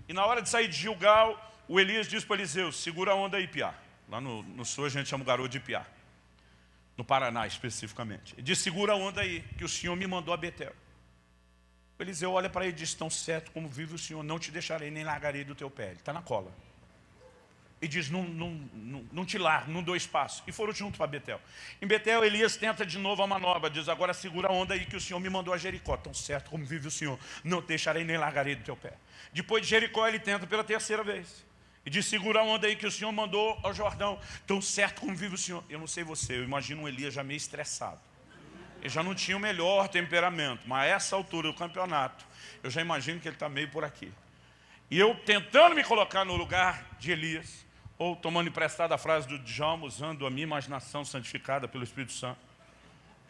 E na hora de sair de Gilgal, o Elias diz para Eliseu, segura a onda aí, piá. Lá no sul a gente chama o garoto de piá. No Paraná especificamente. Ele diz, segura a onda aí, que o Senhor me mandou a Betel. O Eliseu olha para ele e diz, tão certo como vive o Senhor, não te deixarei nem largarei do teu pé. Ele está na cola. E diz, não te largo, não dou espaço. E foram juntos para Betel. Em Betel, Elias tenta de novo a manobra, diz, agora segura a onda aí que o Senhor me mandou a Jericó. Tão certo como vive o Senhor, não te deixarei nem largarei do teu pé. Depois de Jericó, ele tenta pela terceira vez. E diz, segura a onda aí que o Senhor mandou ao Jordão. Tão certo como vive o Senhor. Eu não sei você, eu imagino um Elias já meio estressado. Ele já não tinha o melhor temperamento, mas a essa altura do campeonato, eu já imagino que ele está meio por aqui. E eu tentando me colocar no lugar de Elias, ou tomando emprestada a frase do Djalma, usando a minha imaginação santificada pelo Espírito Santo,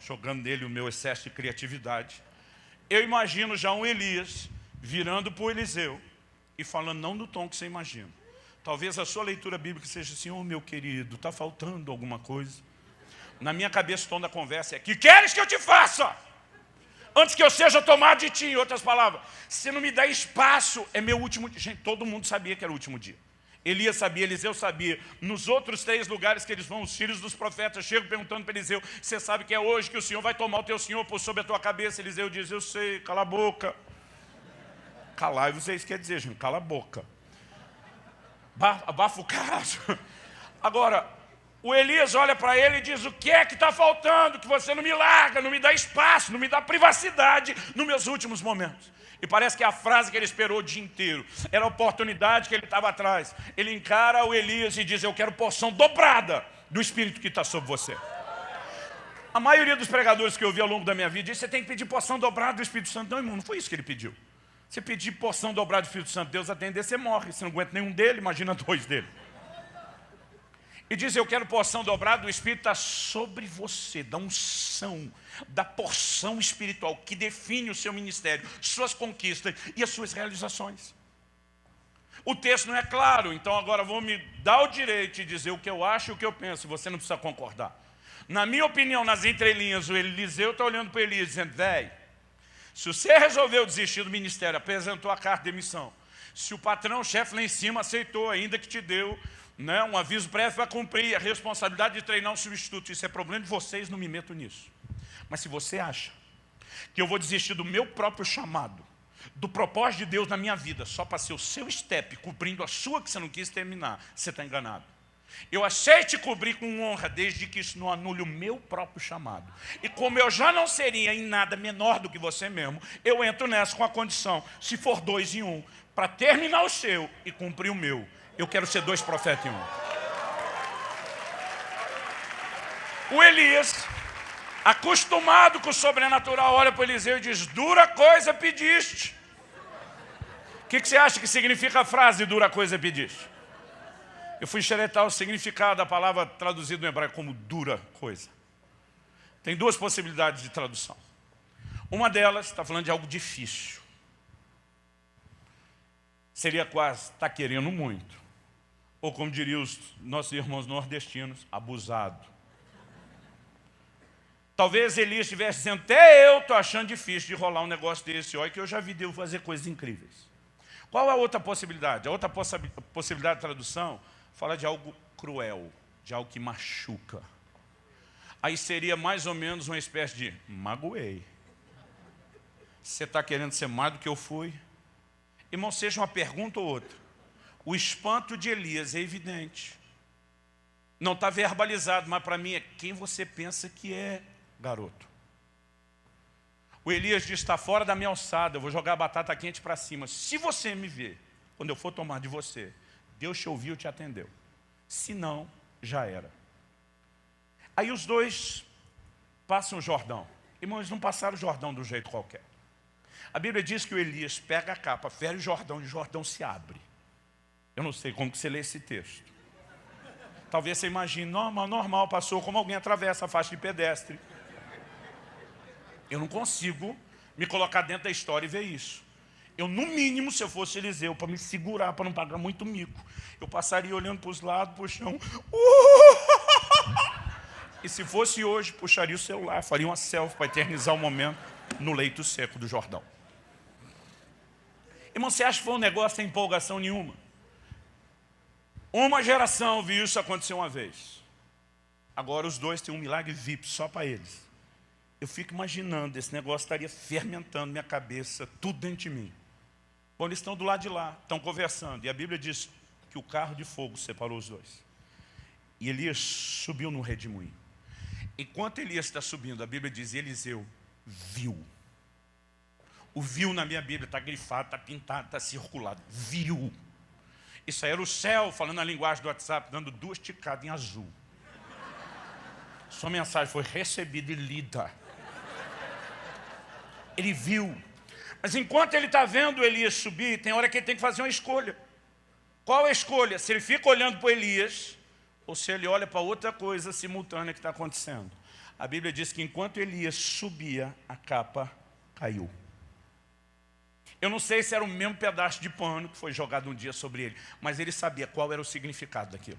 jogando nele o meu excesso de criatividade, eu imagino já um Elias virando para o Eliseu e falando não no tom que você imagina. Talvez a sua leitura bíblica seja assim, oh meu querido, está faltando alguma coisa. Na minha cabeça o tom da conversa é, que queres que eu te faça? Antes que eu seja tomado de ti, em outras palavras. Se não me dá espaço, é meu último dia. Gente, todo mundo sabia que era o último dia. Elias sabia, Eliseu sabia. Nos outros 3 lugares que eles vão, os filhos dos profetas chegam perguntando para Eliseu, você sabe que é hoje que o Senhor vai tomar o teu Senhor por sobre a tua cabeça? Eliseu diz, eu sei, cala a boca. Calar, vocês querem dizer, gente, cala a boca. Abafa o caso. Agora, o Elias olha para ele e diz, o que é que está faltando? Que você não me larga, não me dá espaço, não me dá privacidade nos meus últimos momentos. E parece que é a frase que ele esperou o dia inteiro. Era a oportunidade que ele estava atrás. Ele encara o Elias e diz, eu quero porção dobrada do Espírito que está sobre você. A maioria dos pregadores que eu vi ao longo da minha vida diz, você tem que pedir porção dobrada do Espírito Santo. Não, irmão, não foi isso que ele pediu. Você pedir porção dobrada do Espírito Santo, Deus atender, você morre. Você não aguenta nenhum dele, imagina 2 dele. E diz, eu quero porção dobrada, o Espírito está sobre você, da unção, da porção espiritual que define o seu ministério, suas conquistas e as suas realizações. O texto não é claro, então agora vou me dar o direito de dizer o que eu acho e o que eu penso, você não precisa concordar. Na minha opinião, nas entrelinhas, o Eliseu está olhando para Elias dizendo, velho, se você resolveu desistir do ministério, apresentou a carta de demissão, se o patrão, o chefe lá em cima aceitou, ainda que te deu um aviso prévio para cumprir a responsabilidade de treinar um substituto, isso é problema de vocês, não me meto nisso. Mas se você acha que eu vou desistir do meu próprio chamado, do propósito de Deus na minha vida, só para ser o seu step, cobrindo a sua que você não quis terminar, você está enganado. Eu aceito cobrir com honra, desde que isso não anule o meu próprio chamado. E como eu já não seria em nada menor do que você mesmo, eu entro nessa com a condição, se for 2 em 1, para terminar o seu e cumprir o meu. Eu quero ser 2 profetas em um. O Elias, acostumado com o sobrenatural, olha para Eliseu e diz: dura coisa pediste. O que você acha que significa a frase dura coisa pediste? Eu fui xeretar o significado da palavra traduzida no hebraico como dura coisa. Tem 2 possibilidades de tradução. Uma delas está falando de algo difícil. Seria quase, está querendo muito. Ou como diriam os nossos irmãos nordestinos, abusado. Talvez Elias estivesse dizendo: até eu estou achando difícil de rolar um negócio desse, olha que eu já vi Deus fazer coisas incríveis. Qual a outra possibilidade? A outra possibilidade de tradução fala de algo cruel, de algo que machuca. Aí seria mais ou menos uma espécie de magoei. Você está querendo ser mais do que eu fui? Irmão, seja uma pergunta ou outra. O espanto de Elias é evidente. Não está verbalizado, mas para mim é quem você pensa que é, garoto. O Elias diz: está fora da minha alçada, eu vou jogar a batata quente para cima. Se você me ver, quando eu for tomar de você, Deus te ouviu e te atendeu. Se não, já era. Aí os 2 passam o Jordão. Irmãos, eles não passaram o Jordão do jeito qualquer. A Bíblia diz que o Elias pega a capa, fere o Jordão e o Jordão se abre. Eu não sei como que você lê esse texto. Talvez você imagine: normal, passou como alguém atravessa a faixa de pedestre. Eu não consigo me colocar dentro da história e ver isso. Eu, no mínimo, se eu fosse Eliseu, para me segurar, para não pagar muito mico, eu passaria olhando para os lados, para o chão. E se fosse hoje, puxaria o celular, faria uma selfie para eternizar o momento no leito seco do Jordão. Irmão, você acha que foi um negócio sem empolgação nenhuma? Uma geração viu isso acontecer uma vez. Agora os 2 têm um milagre VIP só para eles. Eu fico imaginando, esse negócio estaria fermentando minha cabeça, tudo dentro de mim. Bom, eles estão do lado de lá, estão conversando. E a Bíblia diz que o carro de fogo separou os 2. E Elias subiu no redemoinho. Enquanto Elias está subindo, a Bíblia diz: Eliseu viu. O viu na minha Bíblia está grifado, está pintado, está circulado. Viu. Isso aí era o céu, falando a linguagem do WhatsApp, dando 2 ticadas em azul. Sua mensagem foi recebida e lida. Ele viu. Mas enquanto ele está vendo Elias subir, tem hora que ele tem que fazer uma escolha. Qual é a escolha? Se ele fica olhando para Elias, ou se ele olha para outra coisa simultânea que está acontecendo. A Bíblia diz que enquanto Elias subia, a capa caiu. Eu não sei se era o mesmo pedaço de pano que foi jogado um dia sobre ele, mas ele sabia qual era o significado daquilo.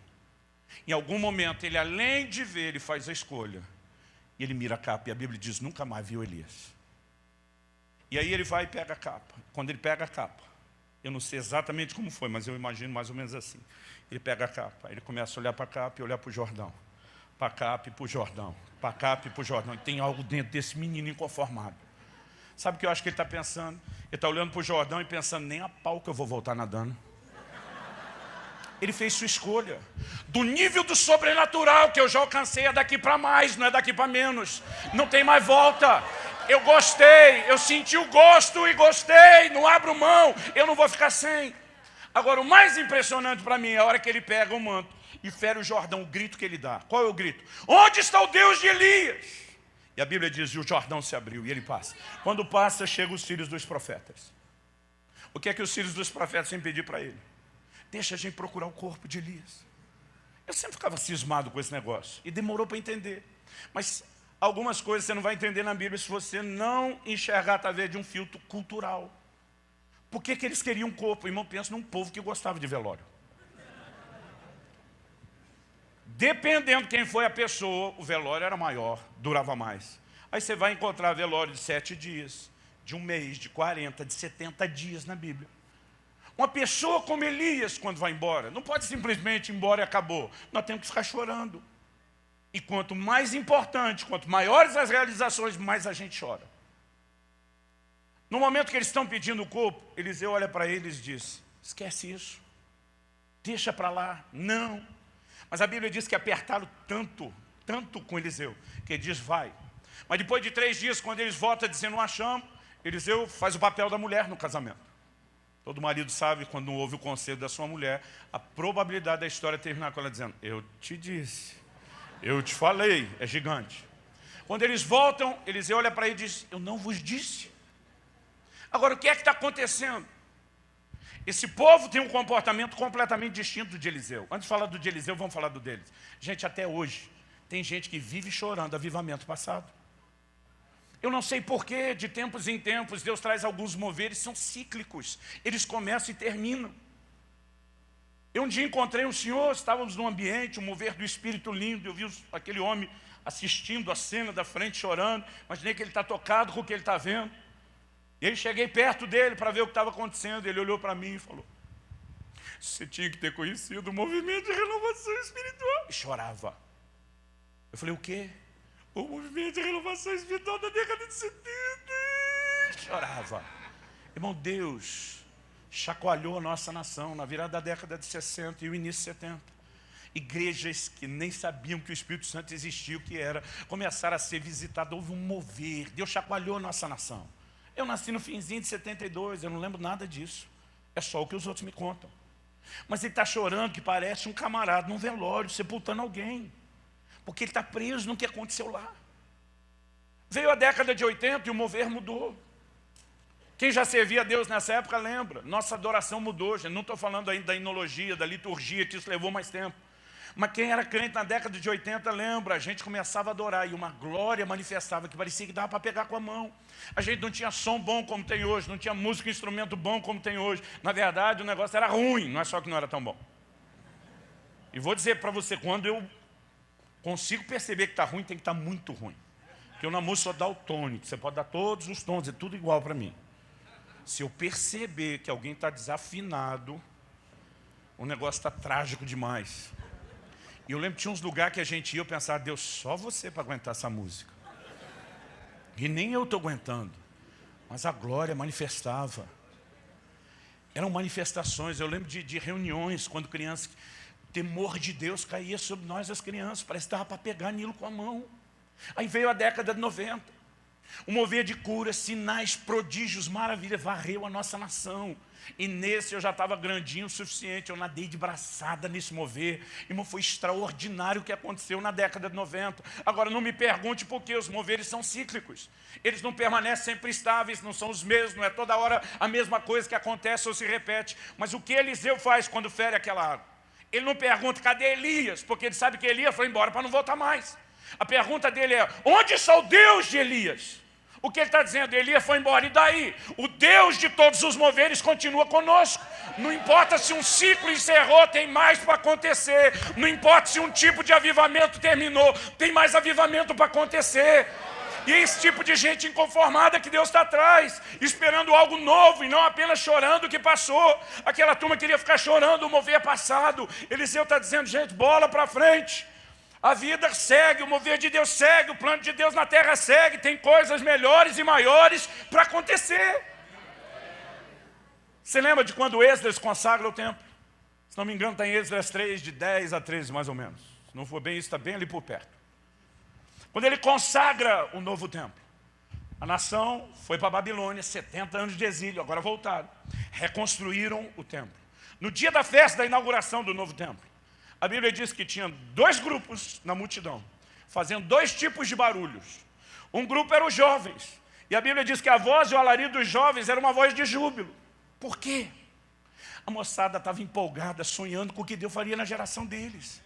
Em algum momento, ele, além de ver, ele faz a escolha. E ele mira a capa, e a Bíblia diz: nunca mais viu Elias. E aí ele vai e pega a capa. Quando ele pega a capa, eu não sei exatamente como foi, mas eu imagino mais ou menos assim. Ele pega a capa, ele começa a olhar para a capa e olhar para o Jordão. Para a capa e para o Jordão. Para a capa e para o Jordão. E tem algo dentro desse menino inconformado. Sabe o que eu acho que ele está pensando? Ele está olhando para o Jordão e pensando: nem a pau que eu vou voltar nadando. Ele fez sua escolha. Do nível do sobrenatural que eu já alcancei é daqui para mais, não é daqui para menos. Não tem mais volta. Eu gostei, eu senti o gosto e gostei, não abro mão, eu não vou ficar sem. Agora, o mais impressionante para mim é a hora que ele pega o manto e fere o Jordão, o grito que ele dá. Qual é o grito? Onde está o Deus de Elias? E a Bíblia diz: e o Jordão se abriu, e ele passa. Quando passa, chegam os filhos dos profetas. O que é que os filhos dos profetas têm que pedir para ele? Deixa a gente procurar o corpo de Elias. Eu sempre ficava cismado com esse negócio, e demorou para entender. Mas algumas coisas você não vai entender na Bíblia se você não enxergar através de um filtro cultural. Por que eles queriam um corpo? Irmão, pensa num povo que gostava de velório. Dependendo de quem foi a pessoa, o velório era maior, durava mais. Aí você vai encontrar velório de 7 dias, de 1 mês, de 40, de 70 dias na Bíblia. Uma pessoa como Elias, quando vai embora, não pode simplesmente ir embora e acabou. Nós temos que ficar chorando. E quanto mais importante, quanto maiores as realizações, mais a gente chora. No momento que eles estão pedindo o corpo, Eliseu olha para eles e diz: esquece isso. Deixa para lá. Não. Mas a Bíblia diz que apertaram tanto com Eliseu, que ele diz: vai. Mas depois de 3 dias, quando eles voltam dizendo: não achamos, Eliseu faz o papel da mulher no casamento. Todo marido sabe, quando não ouve o conselho da sua mulher, a probabilidade da história terminar com ela dizendo, eu te disse, eu te falei, é gigante. Quando eles voltam, Eliseu olha para ele e diz, eu não vos disse. Agora, o que é que está acontecendo? Esse povo tem um comportamento completamente distinto do de Eliseu. Antes de falar do de Eliseu, vamos falar do deles. Gente, até hoje, tem gente que vive chorando avivamento passado. Eu não sei porquê, de tempos em tempos, Deus traz alguns moveres, são cíclicos. Eles começam e terminam. Eu um dia encontrei um senhor, estávamos num ambiente, um mover do Espírito lindo, eu vi aquele homem assistindo a cena da frente, chorando, imaginei que ele está tocado com o que ele está vendo. E aí cheguei perto dele para ver o que estava acontecendo, ele olhou para mim e falou, você tinha que ter conhecido o movimento de renovação espiritual. E chorava. Eu falei, o quê? O movimento de renovação espiritual da década de 70. Chorava. Irmão, Deus chacoalhou a nossa nação na virada da década de 60 e o início de 70. Igrejas que nem sabiam que o Espírito Santo existia, o que era, começaram a ser visitadas, houve um mover. Deus chacoalhou a nossa nação. Eu nasci no finzinho de 72, eu não lembro nada disso. É só o que os outros me contam. Mas ele está chorando que parece um camarada num velório, sepultando alguém. Porque ele está preso no que aconteceu lá. Veio a década de 80 e o mover mudou. Quem já servia a Deus nessa época lembra. Nossa adoração mudou, gente. Não estou falando ainda da inologia, da liturgia, que isso levou mais tempo. Mas quem era crente na década de 80 lembra, a gente começava a adorar e uma glória manifestava que parecia que dava para pegar com a mão. A gente não tinha som bom como tem hoje, não tinha música e instrumento bom como tem hoje. Na verdade, o negócio era ruim, não é só que não era tão bom. E vou dizer para você, quando eu consigo perceber que está ruim, tem que estar muito ruim. Porque eu na música só dá o tônico, você pode dar todos os tons, é tudo igual para mim. Se eu perceber que alguém está desafinado, o negócio está trágico demais. E eu lembro que tinha uns lugares que a gente ia, eu pensava, Deus, só você para aguentar essa música. E nem eu estou aguentando. Mas a glória manifestava. Eram manifestações, eu lembro de reuniões, quando crianças, o temor de Deus caía sobre nós, as crianças, parece que dava para pegar Nilo com a mão. Aí veio a década de 90. Um mover de cura, sinais, prodígios, maravilhas, varreu a nossa nação. E nesse eu já estava grandinho o suficiente, eu nadei de braçada nesse mover. Irmão, foi extraordinário o que aconteceu na década de 90. Agora não me pergunte por que os moveres são cíclicos. Eles não permanecem sempre estáveis, não são os mesmos, não é toda hora a mesma coisa que acontece ou se repete. Mas o que Eliseu faz quando fere aquela água? Ele não pergunta, cadê Elias? Porque ele sabe que Elias foi embora para não voltar mais. A pergunta dele é, onde está o Deus de Elias? O que ele está dizendo? Elias foi embora, e daí? O Deus de todos os moveres continua conosco. Não importa se um ciclo encerrou, tem mais para acontecer. Não importa se um tipo de avivamento terminou, tem mais avivamento para acontecer. E é esse tipo de gente inconformada que Deus está atrás, esperando algo novo e não apenas chorando o que passou. Aquela turma queria ficar chorando o mover passado. Eliseu está dizendo, gente, bola para frente. A vida segue, o mover de Deus segue, o plano de Deus na terra segue, tem coisas melhores e maiores para acontecer. Você lembra de quando Esdras consagra o templo? Se não me engano, está em Esdras 3, de 10 a 13 mais ou menos. Se não for bem isso, está bem ali por perto. Quando ele consagra o novo templo, a nação foi para a Babilônia, 70 anos de exílio, agora voltaram. Reconstruíram o templo. No dia da festa da inauguração do novo templo, a Bíblia diz que tinha dois grupos na multidão, fazendo dois tipos de barulhos. Um grupo eram os jovens, e a Bíblia diz que a voz e o alarido dos jovens era uma voz de júbilo. Por quê? A moçada estava empolgada, sonhando com o que Deus faria na geração deles.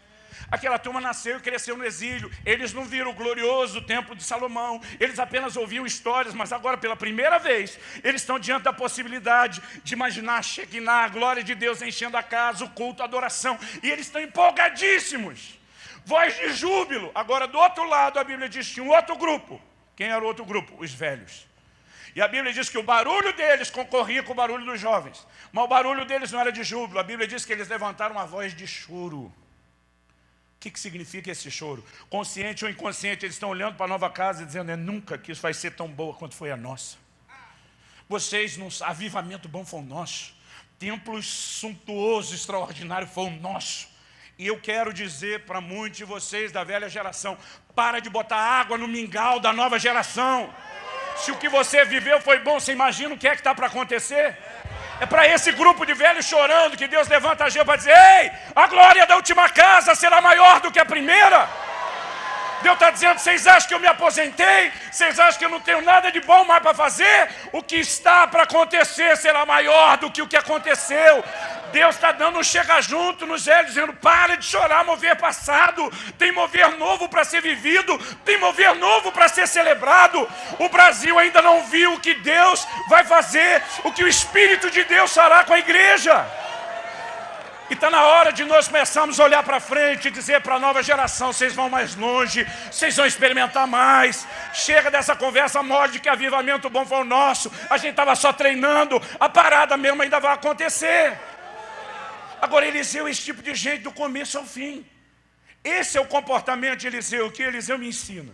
Aquela turma nasceu e cresceu no exílio. Eles não viram o glorioso templo de Salomão. Eles apenas ouviam histórias, mas agora, pela primeira vez, eles estão diante da possibilidade de imaginar a Shekinah, a glória de Deus enchendo a casa, o culto, a adoração. E eles estão empolgadíssimos. Voz de júbilo. Agora, do outro lado, a Bíblia diz que tinha um outro grupo. Quem era o outro grupo? Os velhos. E a Bíblia diz que o barulho deles concorria com o barulho dos jovens. Mas o barulho deles não era de júbilo. A Bíblia diz que eles levantaram uma voz de choro. O que significa esse choro? Consciente ou inconsciente, eles estão olhando para a nova casa e dizendo, nunca que isso vai ser tão boa quanto foi a nossa. Vocês, avivamento bom foi o nosso. Templos suntuosos, extraordinários foi o nosso. E eu quero dizer para muitos de vocês da velha geração, para de botar água no mingau da nova geração. Se o que você viveu foi bom, você imagina o que é que está para acontecer? É para esse grupo de velhos chorando que Deus levanta Ageu para dizer: ei, a glória da última casa será maior do que a primeira. Deus está dizendo: vocês acham que eu me aposentei? Vocês acham que eu não tenho nada de bom mais para fazer? O que está para acontecer será maior do que o que aconteceu. Deus está dando um chega junto nos velhos, dizendo: para de chorar mover passado. Tem mover novo para ser vivido. Tem mover novo para ser celebrado. O Brasil ainda não viu o que Deus vai fazer, o que o Espírito de Deus fará com a igreja. E está na hora de nós começarmos a olhar para frente e dizer para a nova geração: vocês vão mais longe, vocês vão experimentar mais. Chega dessa conversa mole de que avivamento bom foi o nosso. A gente estava só treinando, a parada mesmo ainda vai acontecer. Agora, Eliseu é esse tipo de gente do começo ao fim. Esse é o comportamento de Eliseu, que Eliseu me ensina.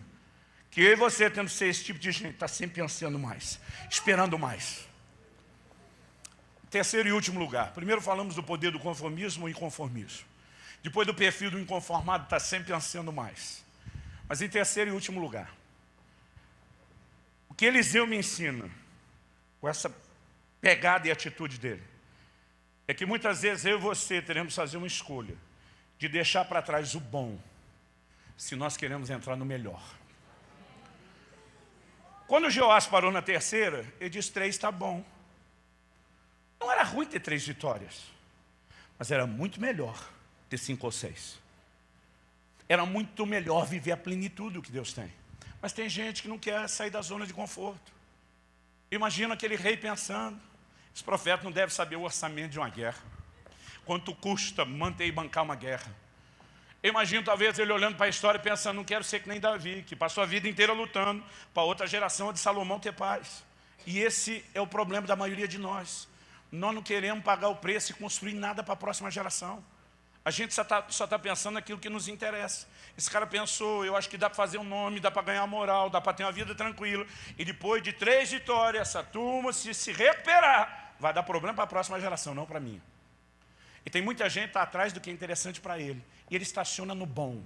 Que eu e você temos que ser esse tipo de gente, está sempre pensando mais, esperando mais. Terceiro e último lugar. Primeiro falamos do poder do conformismo e inconformismo. Depois do perfil do inconformado, está sempre pensando mais. Mas em terceiro e último lugar, o que Eliseu me ensina, com essa pegada e atitude dele, é que muitas vezes eu e você teremos que fazer uma escolha de deixar para trás o bom, se nós queremos entrar no melhor. Quando o Joás parou na terceira, ele disse: 3 está bom. Não era ruim ter 3 vitórias, mas era muito melhor ter 5 ou 6. Era muito melhor viver a plenitude do que Deus tem. Mas tem gente que não quer sair da zona de conforto. Imagina aquele rei pensando: esse profeta não deve saber o orçamento de uma guerra. Quanto custa manter e bancar uma guerra? Eu imagino talvez ele olhando para a história e pensando: não quero ser que nem Davi, que passou a vida inteira lutando para outra geração de Salomão ter paz. E esse é o problema da maioria de nós. Nós não queremos pagar o preço e construir nada para a próxima geração. A gente só está pensando naquilo que nos interessa. Esse cara pensou: eu acho que dá para fazer um nome, dá para ganhar moral, dá para ter uma vida tranquila. E depois de 3 vitórias, essa turma, se recuperar, vai dar problema para a próxima geração, não para mim. E tem muita gente que está atrás do que é interessante para ele. E ele estaciona no bom,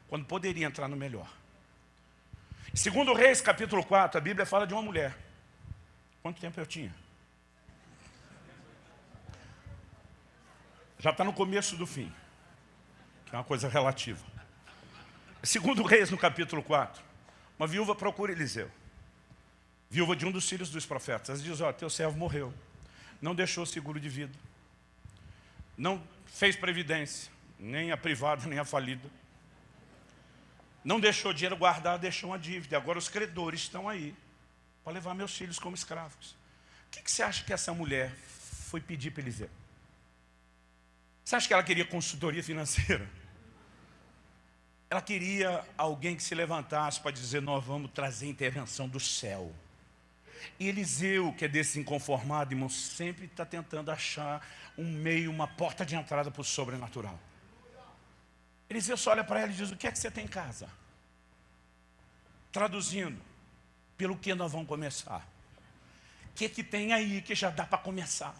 quando poderia entrar no melhor. Segundo Reis, capítulo 4, a Bíblia fala de uma mulher. Quanto tempo eu tinha? Já está no começo do fim, que é uma coisa relativa. Segundo Reis, no capítulo 4, uma viúva procura Eliseu. Viúva de um dos filhos dos profetas. Ela diz: ó, teu servo morreu, não deixou seguro de vida, não fez previdência, nem a privada, nem a falida. Não deixou dinheiro guardado, deixou uma dívida. Agora os credores estão aí para levar meus filhos como escravos. O que você acha que essa mulher foi pedir para Eliseu? Você acha que ela queria consultoria financeira? Ela queria alguém que se levantasse para dizer: nós vamos trazer intervenção do céu. E Eliseu, que é desse inconformado, irmão, sempre está tentando achar um meio, uma porta de entrada para o sobrenatural. Eliseu só olha para ela e diz: o que é que você tem em casa? Traduzindo: pelo que nós vamos começar? O que é que tem aí que já dá para começar?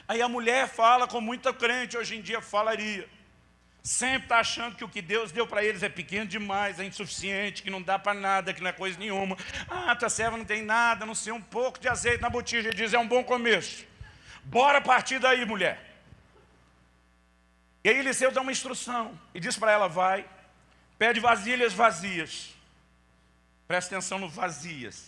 Aí a mulher fala com muita crente, hoje em dia falaria. Sempre está achando que o que Deus deu para eles é pequeno demais, é insuficiente, que não dá para nada, que não é coisa nenhuma. Ah, tua serva não tem nada, a não ser um pouco de azeite na botija. Ele diz: é um bom começo. Bora partir daí, mulher. E aí Eliseu dá uma instrução e diz para ela: vai, pede vasilhas vazias. Presta atenção no vazias.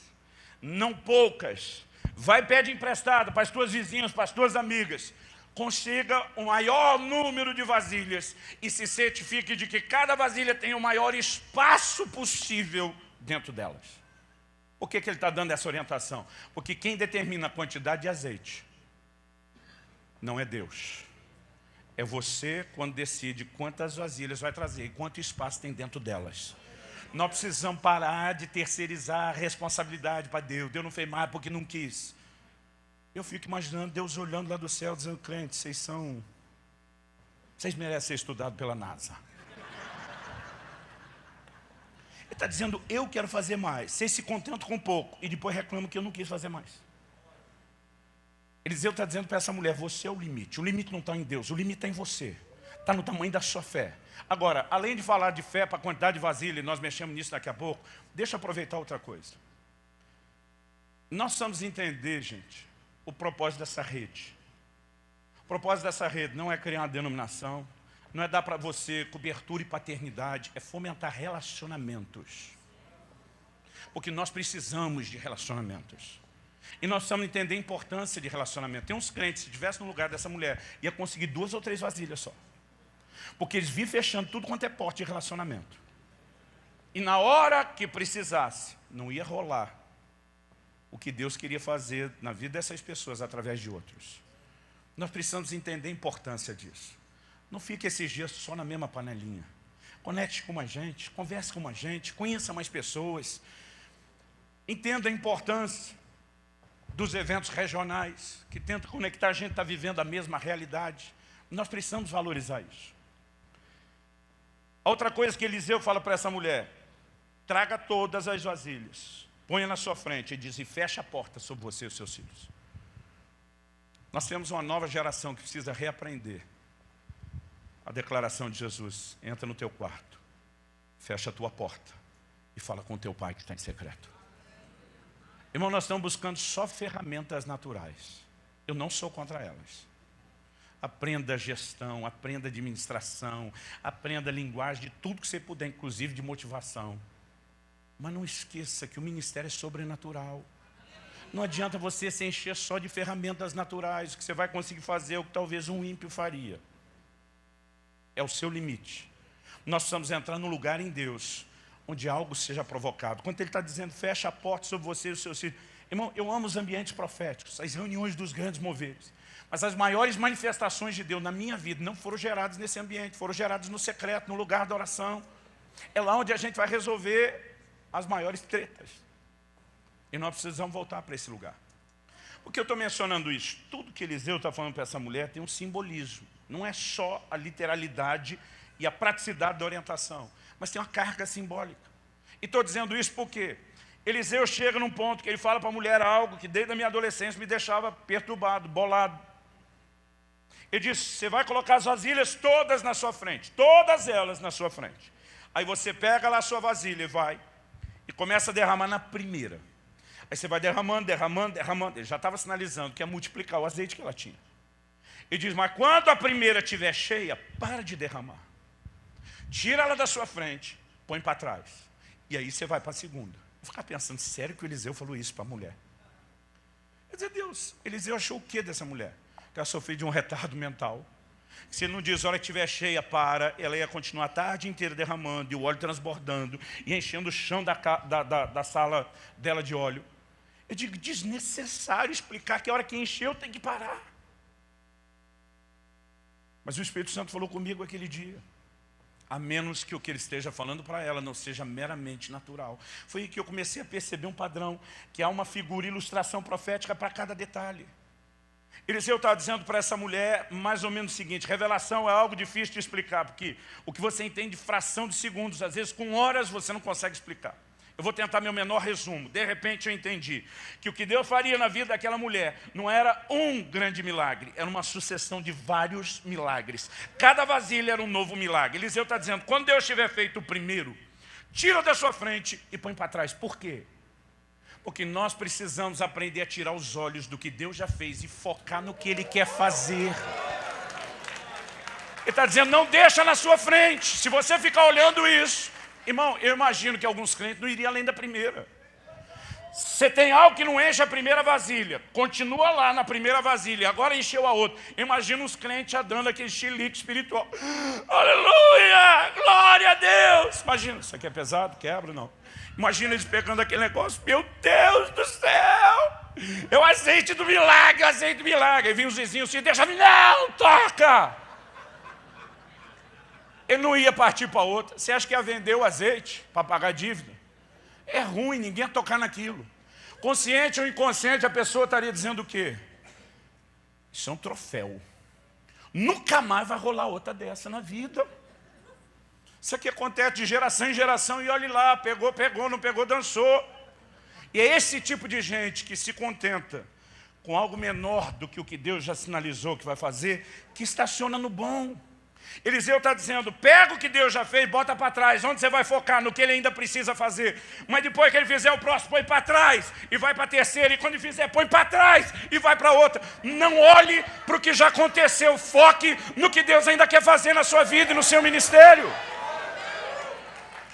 Não poucas. Vai, pede emprestado para as tuas vizinhas, para as tuas amigas. Consiga o maior número de vasilhas e se certifique de que cada vasilha tem o maior espaço possível dentro delas. Por que ele está dando essa orientação? Porque quem determina a quantidade de azeite não é Deus. É você quando decide quantas vasilhas vai trazer e quanto espaço tem dentro delas. Nós precisamos parar de terceirizar a responsabilidade para Deus. Deus não fez mais porque não quis. Eu fico imaginando Deus olhando lá do céu, dizendo: crente, vocês merecem ser estudados pela NASA. Ele está dizendo: eu quero fazer mais. Vocês se contentam com pouco e depois reclamam que eu não quis fazer mais. Eliseu está dizendo para essa mulher: você é o limite. O limite não está em Deus, o limite está em você. Está no tamanho da sua fé. Agora, além de falar de fé para a quantidade de vasilha, e nós mexemos nisso daqui a pouco, deixa eu aproveitar outra coisa. Nós precisamos entender, gente, o propósito dessa rede? O propósito dessa rede não é criar uma denominação, não é dar para você cobertura e paternidade, é fomentar relacionamentos. Porque nós precisamos de relacionamentos. E nós precisamos entender a importância de relacionamento. Tem uns crentes, se estivesse no lugar dessa mulher, ia conseguir 2 ou 3 vasilhas só. Porque eles vinham fechando tudo quanto é porta de relacionamento. E na hora que precisasse, não ia rolar o que Deus queria fazer na vida dessas pessoas através de outros. Nós precisamos entender a importância disso. Não fique esses dias só na mesma panelinha. Conecte com mais gente, converse com mais gente, conheça mais pessoas. Entenda a importância dos eventos regionais, que tentam conectar a gente que está vivendo a mesma realidade. Nós precisamos valorizar isso. A outra coisa que Eliseu fala para essa mulher, traga todas as vasilhas, ponha na sua frente e diz, e fecha a porta sobre você e os seus filhos. Nós temos uma nova geração que precisa reaprender a declaração de Jesus. Entra no teu quarto, fecha a tua porta e fala com o teu pai que está em secreto. Irmão, nós estamos buscando só ferramentas naturais. Eu não sou contra elas. Aprenda gestão, aprenda administração, aprenda linguagem, de tudo que você puder, inclusive de motivação. Mas não esqueça que o ministério é sobrenatural. Não adianta você se encher só de ferramentas naturais, o que você vai conseguir fazer é o que talvez um ímpio faria. É o seu limite. Nós precisamos entrar num lugar em Deus, onde algo seja provocado. Quando Ele está dizendo, fecha a porta sobre você e os seus filhos. Irmão, eu amo os ambientes proféticos, as reuniões dos grandes moveres. Mas as maiores manifestações de Deus na minha vida não foram geradas nesse ambiente, foram geradas no secreto, no lugar da oração. É lá onde a gente vai resolver as maiores tretas. E nós precisamos voltar para esse lugar. Por que eu estou mencionando isso? Tudo que Eliseu está falando para essa mulher tem um simbolismo. Não é só a literalidade e a praticidade da orientação, mas tem uma carga simbólica. E estou dizendo isso porque Eliseu chega num ponto que ele fala para a mulher algo que desde a minha adolescência me deixava perturbado, bolado. Ele diz, você vai colocar as vasilhas todas na sua frente, todas elas na sua frente. Aí você pega lá a sua vasilha e vai, e começa a derramar na primeira. Aí você vai derramando, derramando, derramando. Ele já estava sinalizando que ia multiplicar o azeite que ela tinha. Ele diz, mas quando a primeira estiver cheia, para de derramar. Tira ela da sua frente, põe para trás. E aí você vai para a segunda. Vou ficar pensando, sério que o Eliseu falou isso para a mulher? Quer dizer, Deus, Eliseu achou o que dessa mulher? Que ela sofreu de um retardo mental. Se ele não diz, a hora que estiver cheia, para, ela ia continuar a tarde inteira derramando, e o óleo transbordando, e enchendo o chão da sala dela de óleo. Eu digo, desnecessário explicar que a hora que encheu tem que parar. Mas o Espírito Santo falou comigo aquele dia. A menos que o que ele esteja falando para ela não seja meramente natural. Foi aí que eu comecei a perceber um padrão, que há uma figura, ilustração profética para cada detalhe. Eliseu está dizendo para essa mulher mais ou menos o seguinte, revelação é algo difícil de explicar, porque o que você entende de fração de segundos, às vezes com horas você não consegue explicar. Eu vou tentar meu menor resumo. De repente eu entendi que o que Deus faria na vida daquela mulher não era um grande milagre, era uma sucessão de vários milagres. Cada vasilha era um novo milagre. Eliseu está dizendo, quando Deus tiver feito o primeiro, tira da sua frente e põe para trás. Por quê? Porque nós precisamos aprender a tirar os olhos do que Deus já fez e focar no que Ele quer fazer. Ele está dizendo, não deixa na sua frente. Se você ficar olhando isso, irmão, eu imagino que alguns crentes não iriam além da primeira. Você tem algo que não enche a primeira vasilha, continua lá na primeira vasilha, agora encheu a outra. Imagina os crentes já dando aquele chilique espiritual. Aleluia! Glória a Deus! Imagina, isso aqui é pesado? Quebra? Não. Imagina eles pegando aquele negócio, meu Deus do céu! É o azeite do milagre, o azeite do milagre. Aí vinha os vizinhos assim, deixa, não, toca! Ele não ia partir para outra. Você acha que ia vender o azeite para pagar a dívida? É ruim, ninguém ia tocar naquilo. Consciente ou inconsciente, a pessoa estaria dizendo o quê? Isso é um troféu. Nunca mais vai rolar outra dessa na vida. Isso aqui acontece de geração em geração e olhe lá, pegou, pegou, não pegou, dançou. E é esse tipo de gente que se contenta com algo menor do que o que Deus já sinalizou que vai fazer, que estaciona no bom. Eliseu está dizendo, pega o que Deus já fez, bota para trás. Onde você vai focar? No que ele ainda precisa fazer. Mas depois que ele fizer o próximo, põe para trás e vai para a terceira. E quando ele fizer, põe para trás e vai para outra. Não olhe para o que já aconteceu. Foque no que Deus ainda quer fazer na sua vida e no seu ministério.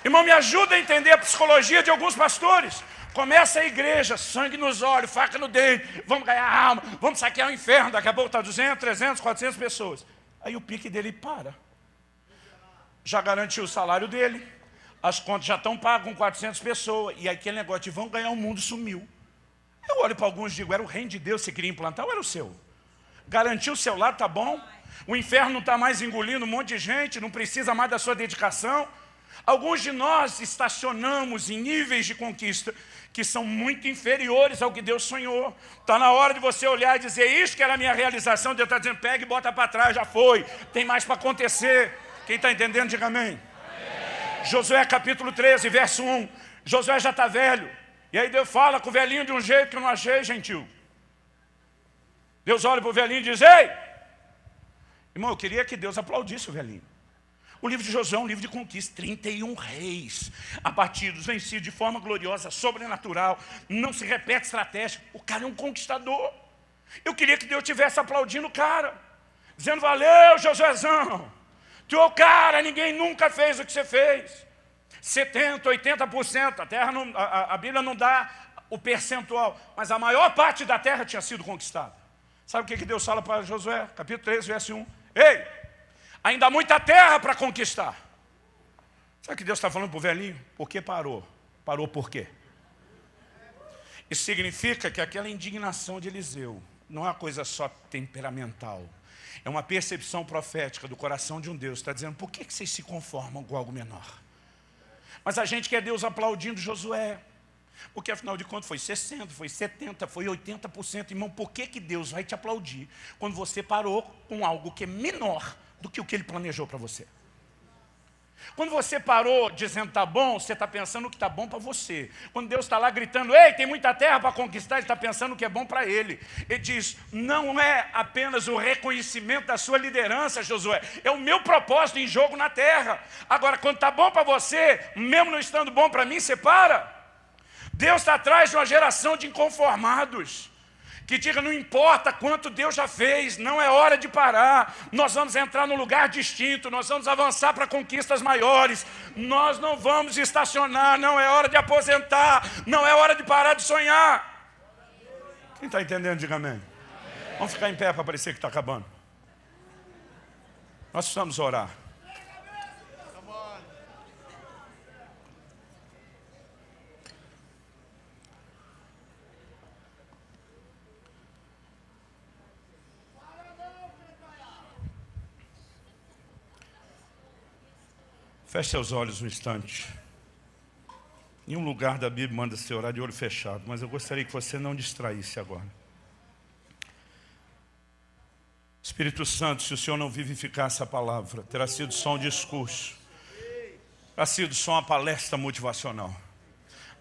Irmão, me ajuda a entender a psicologia de alguns pastores. Começa a igreja, sangue nos olhos, faca no dente, vamos ganhar alma, vamos saquear o inferno, daqui a pouco está 200, 300, 400 pessoas. Aí o pique dele para. Já garantiu o salário dele, as contas já estão pagas com 400 pessoas, e aquele negócio de vão ganhar o mundo sumiu. Eu olho para alguns e digo, era o reino de Deus que você queria implantar ou era o seu? Garantiu o seu lado, tá bom? O inferno não está mais engolindo um monte de gente, não precisa mais da sua dedicação. Alguns de nós estacionamos em níveis de conquista que são muito inferiores ao que Deus sonhou. Está na hora de você olhar e dizer, isso que era a minha realização. Deus está dizendo, pega e bota para trás, já foi. Tem mais para acontecer. Quem está entendendo, diga amém. Josué capítulo 13, verso 1. Josué já está velho. E aí Deus fala com o velhinho de um jeito que eu não achei gentil. Deus olha para o velhinho e diz, ei! Irmão, eu queria que Deus aplaudisse o velhinho. O livro de Josué é um livro de conquista, 31 reis abatidos, vencidos de forma gloriosa, sobrenatural, não se repete estratégia. O cara é um conquistador. Eu queria que Deus estivesse aplaudindo o cara, dizendo, valeu, Josuézão, tu é o cara, ninguém nunca fez o que você fez. 70%, 80%, a Bíblia não dá o percentual, mas a maior parte da terra tinha sido conquistada. Sabe o que Deus fala para Josué? Capítulo 13, verso 1. Ei! Ainda há muita terra para conquistar. Sabe o que Deus está falando para o velhinho? Por que parou? Parou por quê? Isso significa que aquela indignação de Eliseu não é uma coisa só temperamental. É uma percepção profética do coração de um Deus. Está dizendo, por que vocês se conformam com algo menor? Mas a gente quer Deus aplaudindo Josué. Porque afinal de contas foi 60%, foi 70%, foi 80%. Irmão, por que Deus vai te aplaudir quando você parou com algo que é menor do que o que Ele planejou para você? Quando você parou dizendo está bom, você está pensando o que está bom para você. Quando Deus está lá gritando, ei, tem muita terra para conquistar, Ele está pensando o que é bom para Ele. Ele diz, não é apenas o reconhecimento da sua liderança, Josué, é o meu propósito em jogo na terra. Agora, quando está bom para você, mesmo não estando bom para mim, você para. Deus está atrás de uma geração de inconformados, que diga, não importa quanto Deus já fez, não é hora de parar, nós vamos entrar num lugar distinto, nós vamos avançar para conquistas maiores, nós não vamos estacionar, não é hora de aposentar, não é hora de parar de sonhar. Quem está entendendo, diga amém. Vamos ficar em pé para parecer que está acabando. Nós precisamos orar. Feche seus olhos um instante. Nenhum lugar da Bíblia manda você orar de olho fechado, mas eu gostaria que você não distraísse agora. Espírito Santo, se o Senhor não vivificasse a palavra, terá sido só um discurso, terá sido só uma palestra motivacional.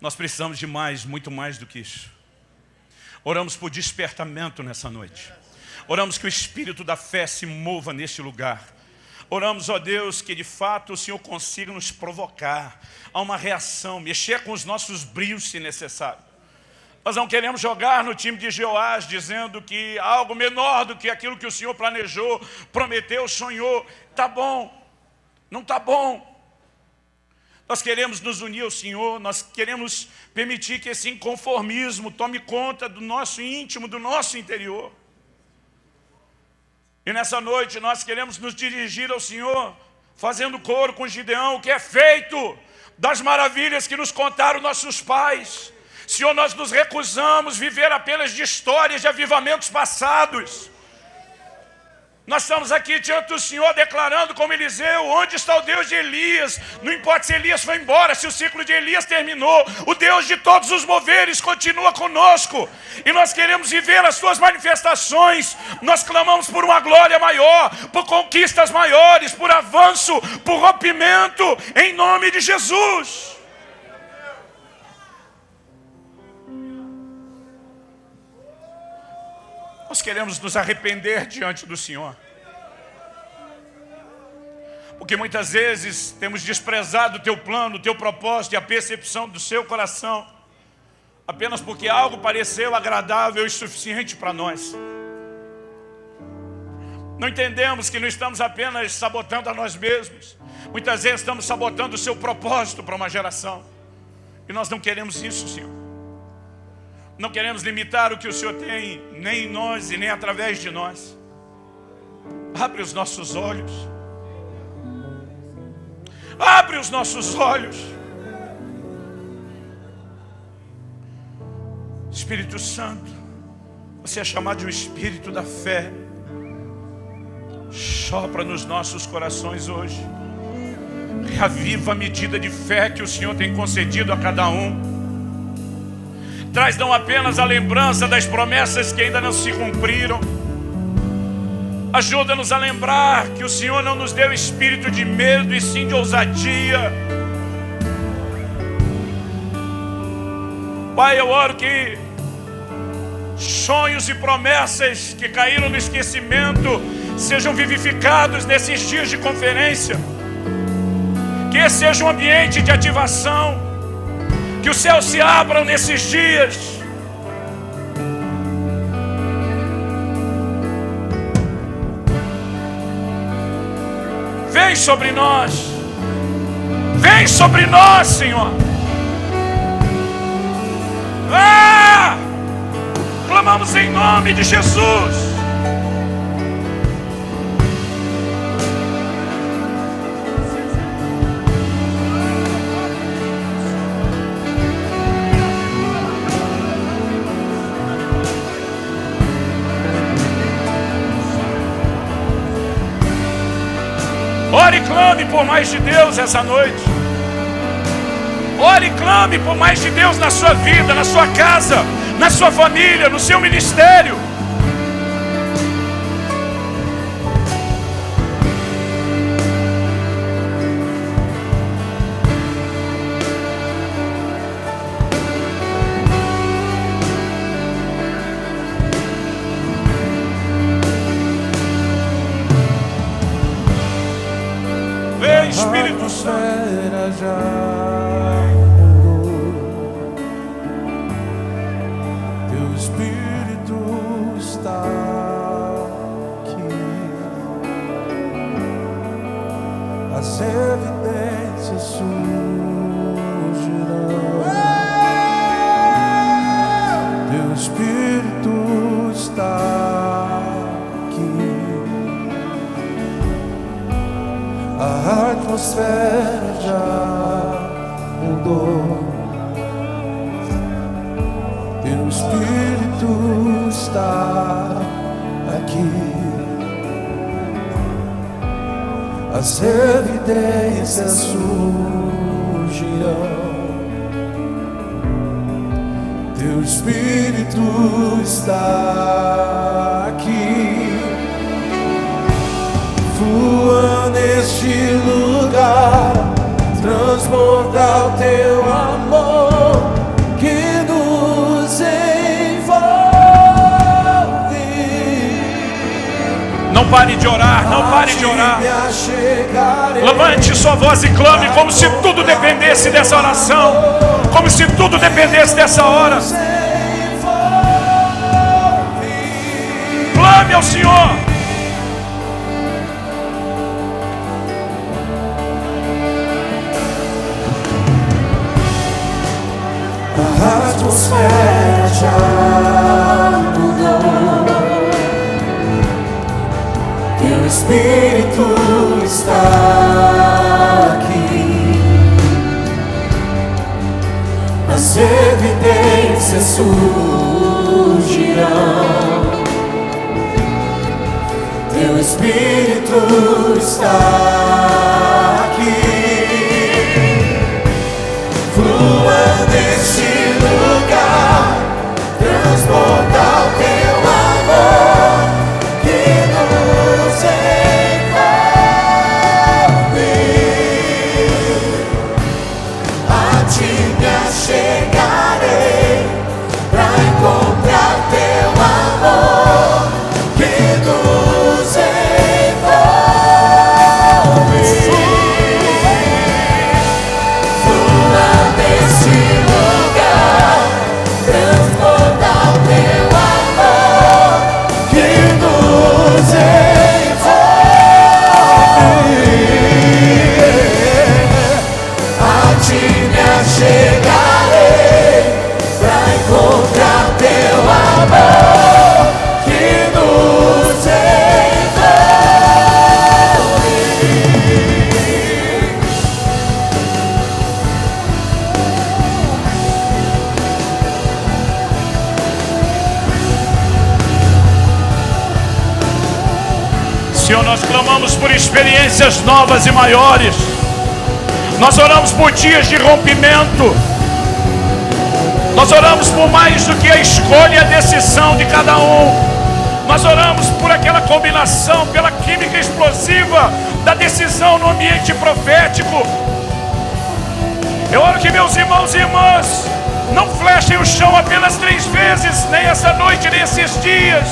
Nós precisamos de mais, muito mais do que isso. Oramos por despertamento nessa noite. Oramos que o Espírito da fé se mova neste lugar. Oramos, ó Deus, que de fato o Senhor consiga nos provocar a uma reação, mexer com os nossos brios se necessário. Nós não queremos jogar no time de Jeoás, dizendo que algo menor do que aquilo que o Senhor planejou, prometeu, sonhou. Está bom, não está bom. Nós queremos nos unir ao Senhor, nós queremos permitir que esse inconformismo tome conta do nosso íntimo, do nosso interior. E nessa noite nós queremos nos dirigir ao Senhor, fazendo coro com Gideão, o que é feito das maravilhas que nos contaram nossos pais. Senhor, nós nos recusamos viver apenas de histórias de avivamentos passados. Nós estamos aqui diante do Senhor declarando como Eliseu, onde está o Deus de Elias? Não importa se Elias foi embora, se o ciclo de Elias terminou, o Deus de todos os moveres continua conosco. E nós queremos viver as suas manifestações. Nós clamamos por uma glória maior, por conquistas maiores, por avanço, por rompimento, em nome de Jesus. Nós queremos nos arrepender diante do Senhor. Porque muitas vezes temos desprezado o teu plano, o teu propósito e a percepção do seu coração, apenas porque algo pareceu agradável e suficiente para nós. Não entendemos que não estamos apenas sabotando a nós mesmos. Muitas vezes estamos sabotando o seu propósito para uma geração. E nós não queremos isso, Senhor. Não queremos limitar o que o Senhor tem, nem em nós e nem através de nós. Abre os nossos olhos. Abre os nossos olhos. Espírito Santo, você é chamado de um Espírito da fé. Sopra nos nossos corações hoje. Reaviva a medida de fé que o Senhor tem concedido a cada um. Traz não apenas a lembrança das promessas que ainda não se cumpriram. Ajuda-nos a lembrar que o Senhor não nos deu espírito de medo e sim de ousadia. Pai, eu oro que sonhos e promessas que caíram no esquecimento sejam vivificados nesses dias de conferência. Que esse seja um ambiente de ativação. Que os céus se abram nesses dias. Vem sobre nós. Vem sobre nós, Senhor. Clamamos em nome de Jesus. Ore e clame por mais de Deus essa noite. Ore e clame por mais de Deus na sua vida, na sua casa, na sua família, no seu ministério. Vem, Espírito Santo. Já mudou. Teu Espírito está aqui. As evidências surgirão. Teu Espírito está aqui. A atmosfera já mudou. Teu Espírito está aqui. As evidências surgirão. Teu Espírito está aqui. Flua neste lugar, transborda o teu amor que nos envolve. Não pare de orar, não pare de orar. Levante sua voz e clame como se tudo dependesse dessa oração, como se tudo dependesse dessa hora. Clame ao Senhor. A atmosfera já mudou. Teu Espírito está aqui. As evidências surgirão. Teu Espírito está aqui. Flua neste lugar, transborda o teu amor que nos envolve. A ti me achegarei pra encontrar teu amor que nos envolve. Senhor, nós clamamos por experiências novas e maiores. Nós oramos por dias de rompimento. Nós oramos por mais do que a escolha e a decisão de cada um. Nós oramos por aquela combinação, pela química explosiva da decisão no ambiente profético. Eu oro que meus irmãos e irmãs não flechem o chão apenas 3 vezes, nem essa noite, nem esses dias.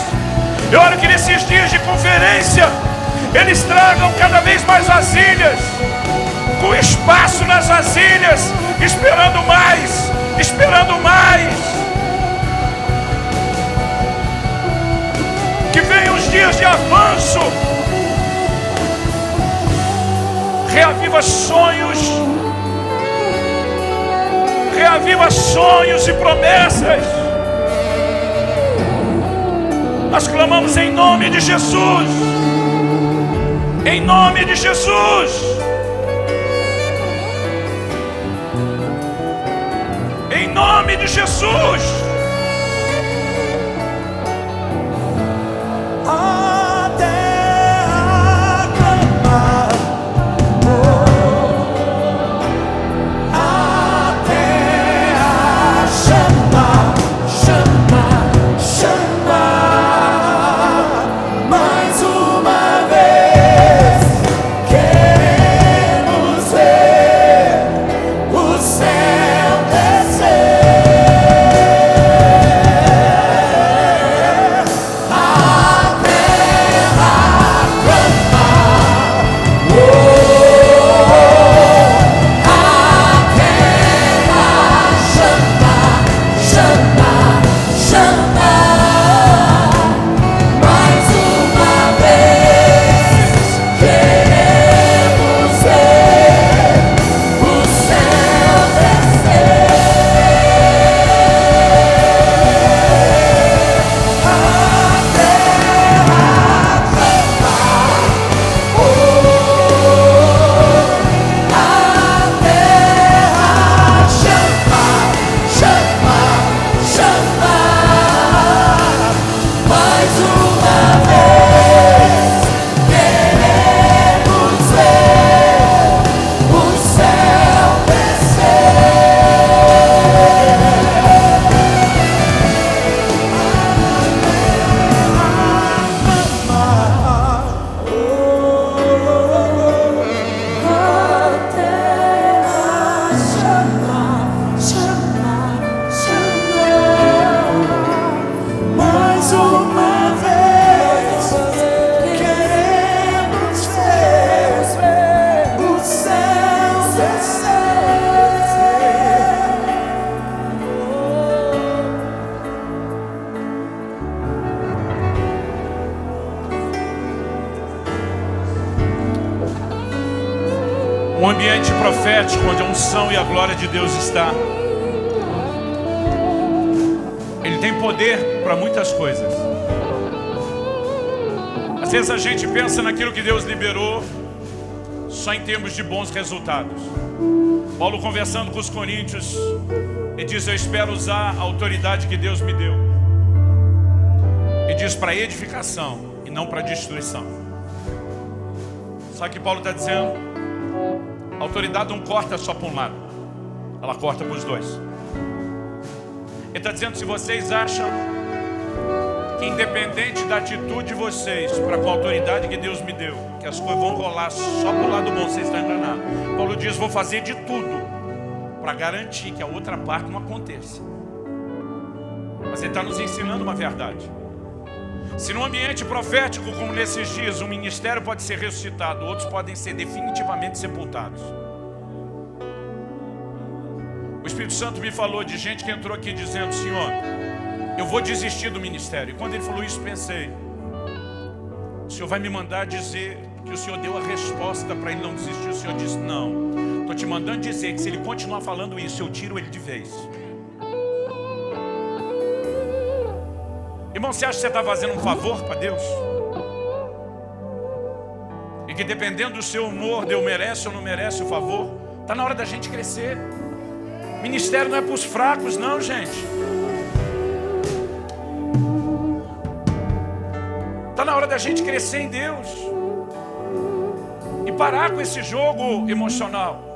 Eu oro que nesses dias de conferência eles tragam cada vez mais vasilhas, com espaço nas vasilhas, esperando mais, esperando mais. Que venham os dias de avanço. Reaviva sonhos. Reaviva sonhos e promessas. Nós clamamos em nome de Jesus. Em nome de Jesus. Em nome de Jesus. A terra clama, a terra chama, chama, chama. Mais uma vez queremos ver o céu descer. Um ambiente profético onde a unção e a glória de Deus está. Ele tem poder para muitas coisas. Às vezes a gente pensa naquilo que Deus liberou só em termos de bons resultados. Paulo, conversando com os coríntios, ele diz: eu espero usar a autoridade que Deus me deu. Ele diz para edificação e não para destruição. Sabe o que Paulo está dizendo? A autoridade não corta só para um lado, ela corta para os dois. Ele está dizendo: se vocês acham que independente da atitude de vocês para com a autoridade que Deus me deu, que as coisas vão rolar só para o lado bom, vocês estão enganados. Paulo diz: vou fazer de tudo para garantir que a outra parte não aconteça. Mas ele está nos ensinando uma verdade. Se num ambiente profético como nesses dias, um ministério pode ser ressuscitado, outros podem ser definitivamente sepultados. O Espírito Santo me falou de gente que entrou aqui dizendo: Senhor, eu vou desistir do ministério. E quando ele falou isso, pensei: o Senhor vai me mandar dizer que o Senhor deu a resposta para ele não desistir. O Senhor disse: não, estou te mandando dizer que se ele continuar falando isso, eu tiro ele de vez. Irmão, você acha que você está fazendo um favor para Deus? E que dependendo do seu humor, Deus merece ou não merece o favor? Está na hora da gente crescer. Ministério não é para os fracos, não, gente. Está na hora da gente crescer em Deus. E parar com esse jogo emocional.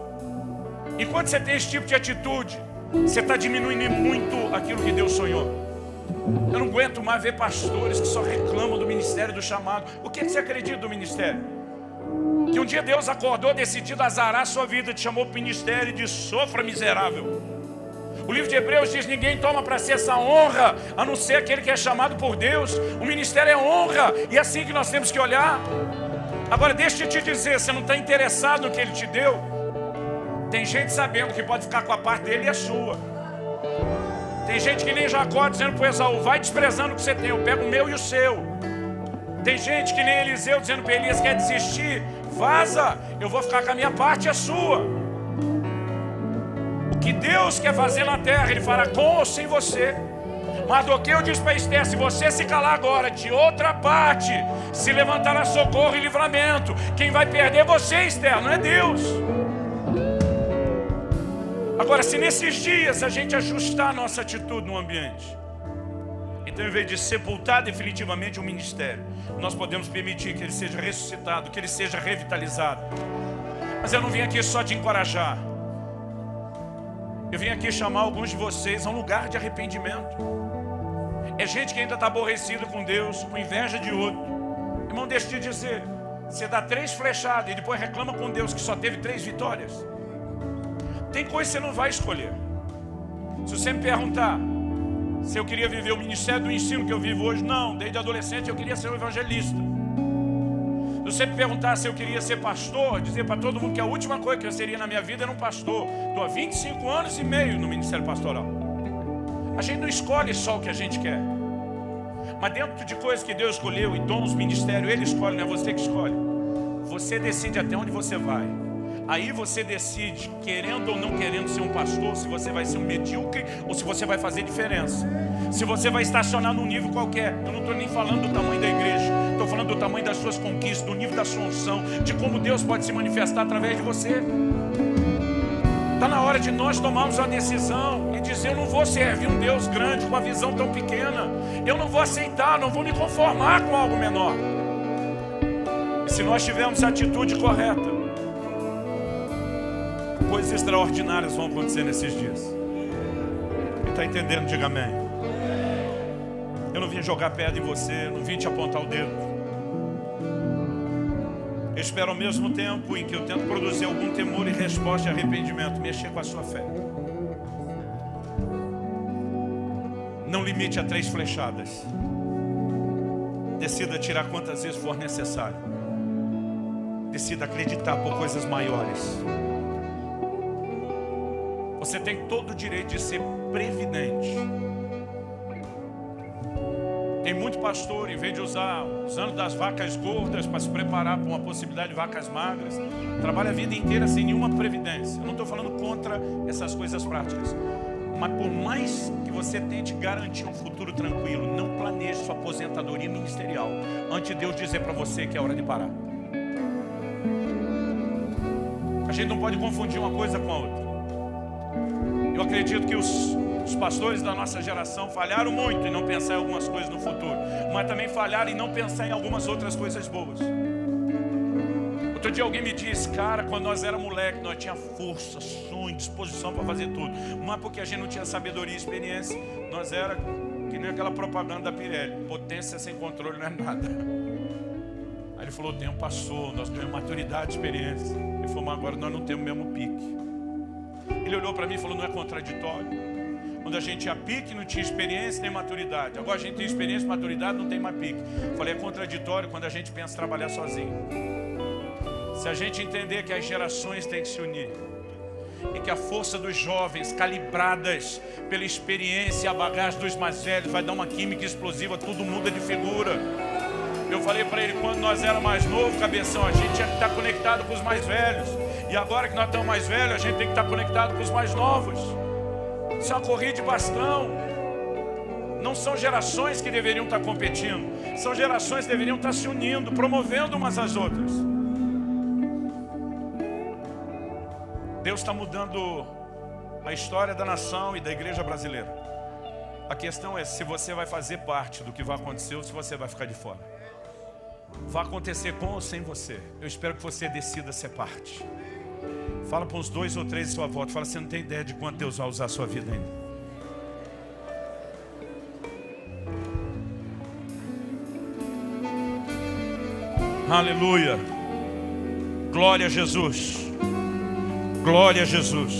Enquanto você tem esse tipo de atitude, você está diminuindo muito aquilo que Deus sonhou. Eu não aguento mais ver pastores que só reclamam do ministério, do chamado. O que você acredita do ministério? Que um dia Deus acordou decidido a azarar a sua vida, te chamou para o ministério e disse: sofra, miserável. O livro de Hebreus diz: ninguém toma para si essa honra, a não ser aquele que é chamado por Deus. O ministério é honra, e é assim que nós temos que olhar. Agora deixa eu te dizer, você não está interessado no que Ele te deu? Tem gente sabendo que pode ficar com a parte dele e a sua. Tem gente que nem Jacó dizendo para Esaú: vai desprezando o que você tem, eu pego o meu e o seu. Tem gente que nem Eliseu dizendo para Elias: quer desistir? Vaza, eu vou ficar com a minha parte e a sua. O que Deus quer fazer na terra, Ele fará com ou sem você. Mardoqueu disse para Esther: se você se calar agora, de outra parte se levantará socorro e livramento. Quem vai perder é você, Esther, não é Deus. Agora, se nesses dias a gente ajustar a nossa atitude no ambiente, então, em vez de sepultar definitivamente o ministério, nós podemos permitir que ele seja ressuscitado, que ele seja revitalizado. Mas eu não vim aqui só te encorajar. Eu vim aqui chamar alguns de vocês a um lugar de arrependimento. É gente que ainda está aborrecida com Deus, com inveja de outro. Irmão, deixa eu te dizer, você dá 3 flechadas e depois reclama com Deus que só teve 3 vitórias. Tem coisa que você não vai escolher. Se você me perguntar se eu queria viver o ministério do ensino que eu vivo hoje, não. Desde adolescente eu queria ser um evangelista. Se você me perguntar se eu queria ser pastor, dizer para todo mundo que a última coisa que eu seria na minha vida era um pastor. Estou há 25 anos e meio no ministério pastoral. A gente não escolhe só o que a gente quer. Mas dentro de coisas que Deus escolheu e dons, ministério, Ele escolhe, não é você que escolhe. Você decide até onde você vai. Aí você decide, querendo ou não querendo ser um pastor, se você vai ser um medíocre ou se você vai fazer diferença. Se você vai estacionar num nível qualquer. Eu não estou nem falando do tamanho da igreja, estou falando do tamanho das suas conquistas, do nível da sua unção, de como Deus pode se manifestar através de você. Está na hora de nós tomarmos uma decisão e dizer: eu não vou servir um Deus grande com uma visão tão pequena. Eu não vou aceitar, não vou me conformar com algo menor. E se nós tivermos a atitude correta, coisas extraordinárias vão acontecer nesses dias. Quem está entendendo, diga amém. Eu não vim jogar pedra em você, não vim te apontar o dedo. Eu espero ao mesmo tempo em que eu tento produzir algum temor e resposta e arrependimento, mexer com a sua fé. Não limite a 3 flechadas. Decida tirar quantas vezes for necessário. Decida acreditar por coisas maiores. Você tem todo o direito de ser previdente. Tem muito pastor, em vez de usar os anos das vacas gordas para se preparar para uma possibilidade de vacas magras, trabalha a vida inteira sem nenhuma previdência. Eu não estou falando contra essas coisas práticas, mas por mais que você tente garantir um futuro tranquilo, não planeje sua aposentadoria ministerial antes de Deus dizer para você que é hora de parar. A gente não pode confundir uma coisa com a outra. Eu acredito que os pastores da nossa geração falharam muito em não pensar em algumas coisas no futuro, mas também falharam em não pensar em algumas outras coisas boas. Outro dia alguém me disse: cara, quando nós era moleque, nós tinha força, sonho, disposição para fazer tudo, mas porque a gente não tinha sabedoria e experiência, nós era que nem aquela propaganda da Pirelli: potência sem controle não é nada. Aí ele falou: o tempo passou, nós ganhamos maturidade, experiência. Ele falou: mas agora nós não temos o mesmo pique. Ele olhou para mim e falou: não é contraditório? Quando a gente tinha pique, não tinha experiência nem maturidade. Agora a gente tem experiência e maturidade, não tem mais pique. Eu falei: é contraditório quando a gente pensa trabalhar sozinho. Se a gente entender que as gerações têm que se unir e que a força dos jovens, calibradas pela experiência e a bagagem dos mais velhos, vai dar uma química explosiva, tudo muda de figura. Eu falei para ele: quando nós éramos mais novos, cabeção, a gente tinha que estar conectado com os mais velhos. E agora que nós estamos mais velhos, a gente tem que estar conectado com os mais novos. Isso é uma corrida de bastão. Não são gerações que deveriam estar competindo. São gerações que deveriam estar se unindo, promovendo umas às outras. Deus está mudando a história da nação e da igreja brasileira. A questão é se você vai fazer parte do que vai acontecer ou se você vai ficar de fora. vai acontecer com ou sem você. Eu espero que você decida ser parte. Fala para uns 2 ou 3 à sua volta. Fala, você não tem ideia de quanto Deus vai usar a sua vida ainda. Aleluia. Glória a Jesus. Glória a Jesus.